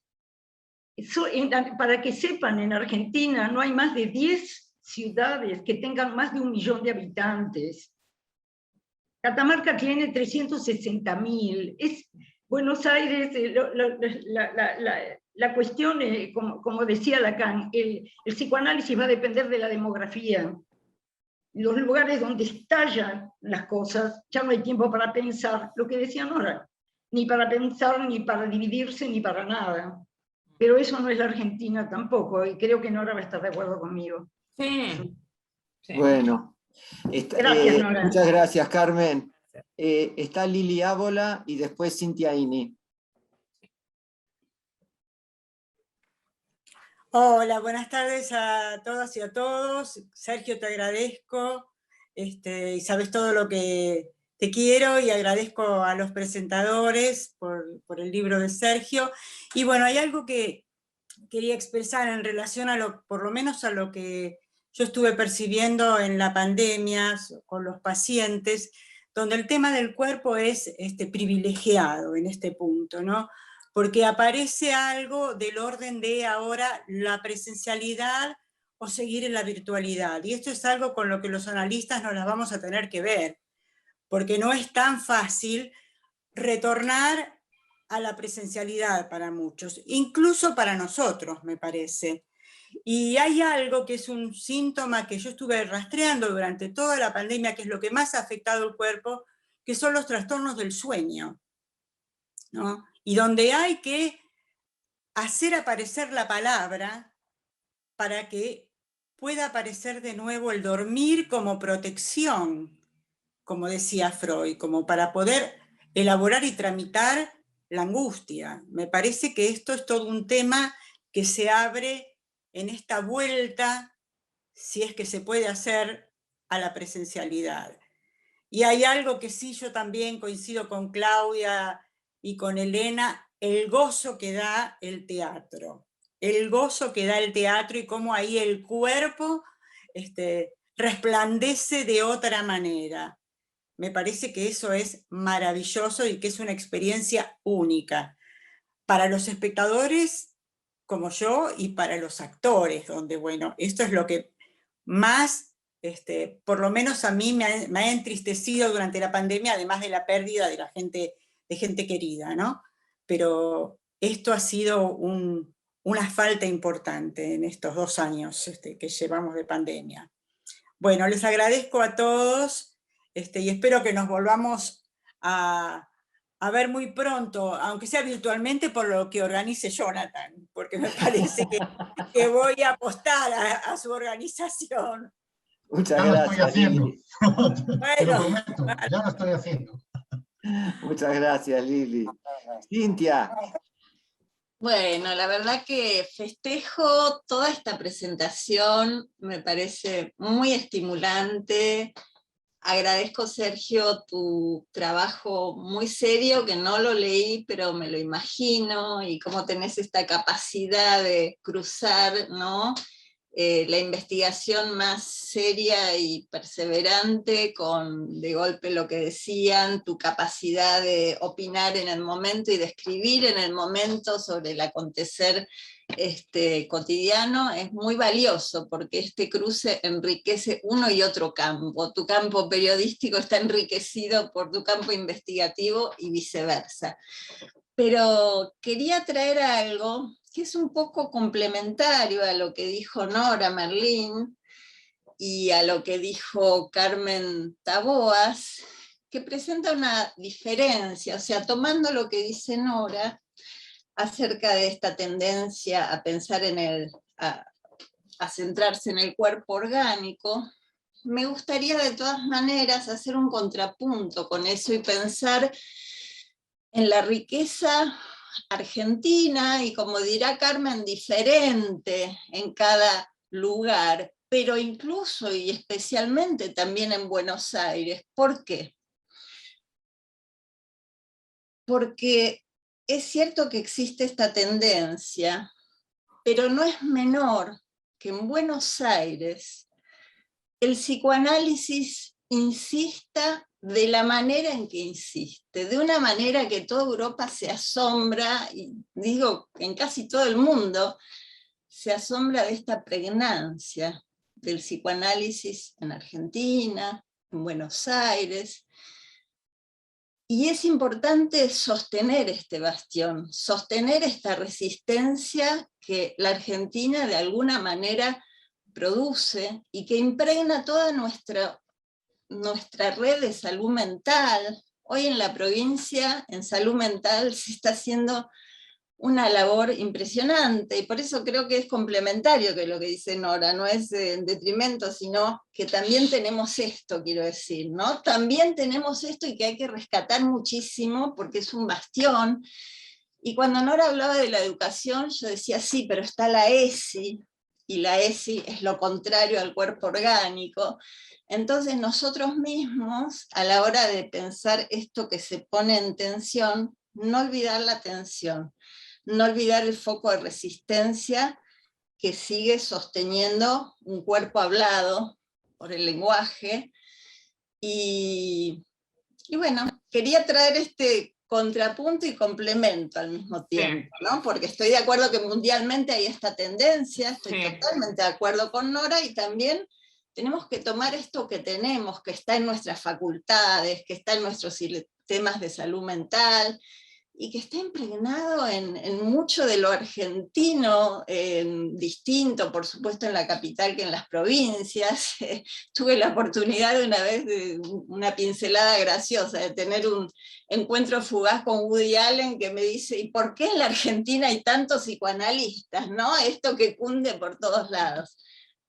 Para que sepan, en Argentina no hay más de 10 ciudades que tengan más de 1 millón de habitantes. Catamarca tiene 360.000. Buenos Aires, la cuestión, como decía Lacan, el psicoanálisis va a depender de la demografía. Los lugares donde estallan las cosas, ya no hay tiempo para pensar, lo que decía Nora, ni para pensar, ni para dividirse, ni para nada. Pero eso no es la Argentina tampoco, y creo que Nora va a estar de acuerdo conmigo.
Sí.
Bueno,
Gracias, Nora.
muchas gracias, Carmen. Está Lili Ábola y después Cintia Ini.
Hola, buenas tardes a todas y a todos. Sergio, te agradezco y sabes todo lo que te quiero, y agradezco a los presentadores por el libro de Sergio. Y bueno, hay algo que quería expresar en relación a por lo menos a lo que yo estuve percibiendo en la pandemia con los pacientes, donde el tema del cuerpo es privilegiado en este punto, ¿no? Porque aparece algo del orden de ahora la presencialidad o seguir en la virtualidad. Y esto es algo con lo que los analistas nos las vamos a tener que ver, porque no es tan fácil retornar a la presencialidad para muchos, incluso para nosotros, me parece. Y hay algo que es un síntoma que yo estuve rastreando durante toda la pandemia, que es lo que más ha afectado el cuerpo, que son los trastornos del sueño, ¿no? Y donde hay que hacer aparecer la palabra para que pueda aparecer de nuevo el dormir como protección, como decía Freud, como para poder elaborar y tramitar la angustia. Me parece que esto es todo un tema que se abre en esta vuelta, si es que se puede hacer, a la presencialidad. Y hay algo que sí, yo también coincido con Claudia y con Elena, el gozo que da el teatro. El gozo que da el teatro y cómo ahí el cuerpo resplandece de otra manera. Me parece que eso es maravilloso y que es una experiencia única para los espectadores como yo y para los actores, donde, bueno, esto es lo que más, por lo menos a mí me ha entristecido durante la pandemia, además de la pérdida de gente querida, ¿no? Pero esto ha sido una falta importante en estos 2 años que llevamos de pandemia. Bueno, les agradezco a todos. Y espero que nos volvamos a ver muy pronto, aunque sea virtualmente, por lo que organice Jonathan, porque me parece que voy a apostar a su organización.
Muchas
ya
gracias.
Lo estoy haciendo. Te lo
Bueno,
prometo, ya lo estoy haciendo.
Muchas gracias, Lili. Cintia.
Bueno, la verdad que festejo toda esta presentación, me parece muy estimulante. Agradezco, Sergio, tu trabajo muy serio, que no lo leí, pero me lo imagino, y cómo tenés esta capacidad de cruzar, ¿no?, la investigación más seria y perseverante, con de golpe lo que decían, tu capacidad de opinar en el momento y de escribir en el momento sobre el acontecer cotidiano, es muy valioso, porque este cruce enriquece uno y otro campo. Tu campo periodístico está enriquecido por tu campo investigativo y viceversa. Pero quería traer algo que es un poco complementario a lo que dijo Nora Merlín y a lo que dijo Carmen Taboas, que presenta una diferencia, o sea, tomando lo que dice Nora acerca de esta tendencia a pensar a centrarse en el cuerpo orgánico, me gustaría de todas maneras hacer un contrapunto con eso y pensar en la riqueza argentina, y como dirá Carmen, diferente en cada lugar, pero incluso y especialmente también en Buenos Aires. ¿Por qué? Porque es cierto que existe esta tendencia, pero no es menor que en Buenos Aires el psicoanálisis insista de la manera en que insiste, de una manera que toda Europa se asombra, y digo, en casi todo el mundo, se asombra de esta pregnancia del psicoanálisis en Argentina, en Buenos Aires. Y es importante sostener este bastión, sostener esta resistencia que la Argentina de alguna manera produce y que impregna toda nuestra red de salud mental. Hoy en la provincia, en salud mental, se está haciendo una labor impresionante, y por eso creo que es complementario que lo que dice Nora, no es en detrimento, sino que también tenemos esto, quiero decir, ¿no? También tenemos esto, y que hay que rescatar muchísimo, porque es un bastión. Y cuando Nora hablaba de la educación, yo decía, sí, pero está la ESI, y la ESI es lo contrario al cuerpo orgánico. Entonces nosotros mismos, a la hora de pensar esto que se pone en tensión, no olvidar la tensión, no olvidar el foco de resistencia que sigue sosteniendo un cuerpo hablado por el lenguaje. Y bueno, quería traer este contrapunto y complemento al mismo tiempo, ¿no? Porque estoy de acuerdo que mundialmente hay esta tendencia, estoy totalmente de acuerdo con Nora, y también tenemos que tomar esto que tenemos, que está en nuestras facultades, que está en nuestros sistemas de salud mental, y que está impregnado en mucho de lo argentino, distinto, por supuesto, en la capital que en las provincias. Tuve la oportunidad de una vez, de una pincelada graciosa, de tener un encuentro fugaz con Woody Allen, que me dice, ¿y por qué en la Argentina hay tantos psicoanalistas, no? Esto que cunde por todos lados.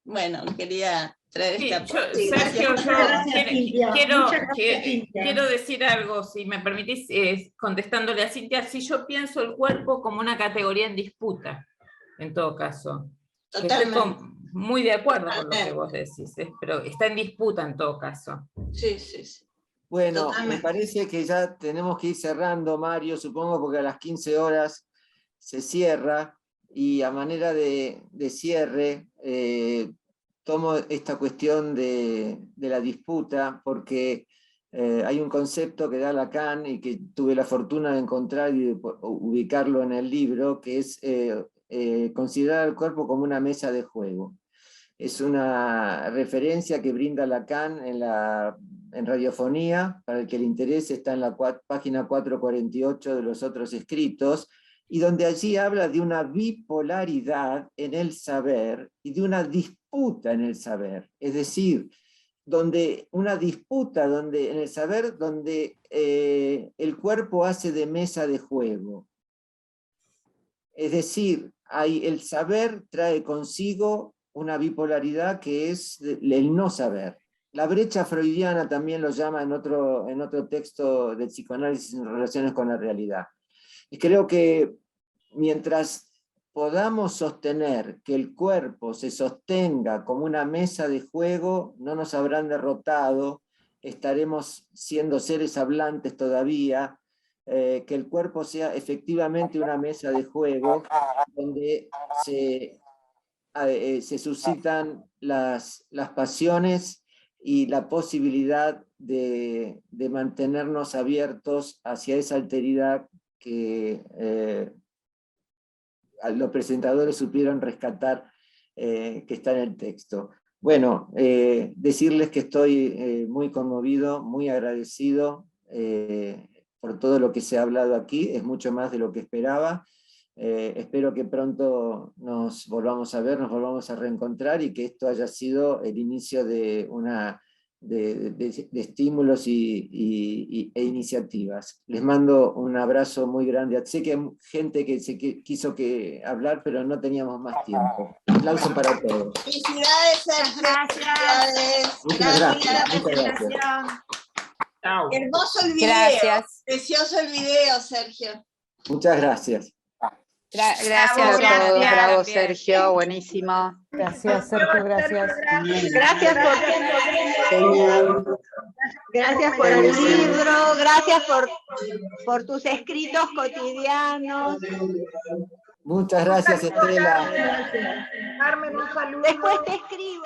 Bueno, quería traer esta parte.
Sergio, quiero decir algo, si me permitís, contestándole a Cintia. Si yo pienso el cuerpo como una categoría en disputa, en todo caso.
Totalmente.
Estoy muy de acuerdo con lo que vos decís, pero está en disputa en todo caso.
Sí, sí, sí.
Bueno,
Totalmente.
me parece que ya tenemos que ir cerrando, Mario, supongo, porque a las 15 horas se cierra, y a manera de cierre, tomo esta cuestión de la disputa, porque hay un concepto que da Lacan y que tuve la fortuna de encontrar y de ubicarlo en el libro, que es considerar el cuerpo como una mesa de juego. Es una referencia que brinda Lacan en Radiofonía, para el que le interese, está en la página 448 de los otros escritos, y donde allí habla de una bipolaridad en el saber y de una disputa en el saber. Es decir, una disputa en el saber donde el cuerpo hace de mesa de juego. Es decir, el saber trae consigo una bipolaridad que es el no saber. La brecha freudiana también lo llama en otro texto del psicoanálisis en relaciones con la realidad. Y creo que mientras podamos sostener que el cuerpo se sostenga como una mesa de juego, no nos habrán derrotado, estaremos siendo seres hablantes todavía, que el cuerpo sea efectivamente una mesa de juego donde se se suscitan las pasiones y la posibilidad de mantenernos abiertos hacia esa alteridad que los presentadores supieron rescatar, que está en el texto. Bueno, decirles que estoy muy conmovido, muy agradecido por todo lo que se ha hablado aquí, es mucho más de lo que esperaba. Espero que pronto nos volvamos a ver, nos volvamos a reencontrar y que esto haya sido el inicio de estímulos e iniciativas. Les mando un abrazo muy grande. Sé que hay gente que quiso hablar, pero no teníamos más tiempo. Un aplauso para todos.
Felicidades, Sergio.
Gracias. Muchas gracias. Muchas gracias.
Hermoso el video.
Gracias.
Precioso el video, Sergio.
Muchas gracias.
Gracias
a todos, bravo
bien.
Sergio, buenísimo.
Gracias, Sergio, gracias.
Gracias por el libro, gracias por tus escritos cotidianos.
Muchas gracias, Estela.
Carmen, un saludo.
Después te escribo.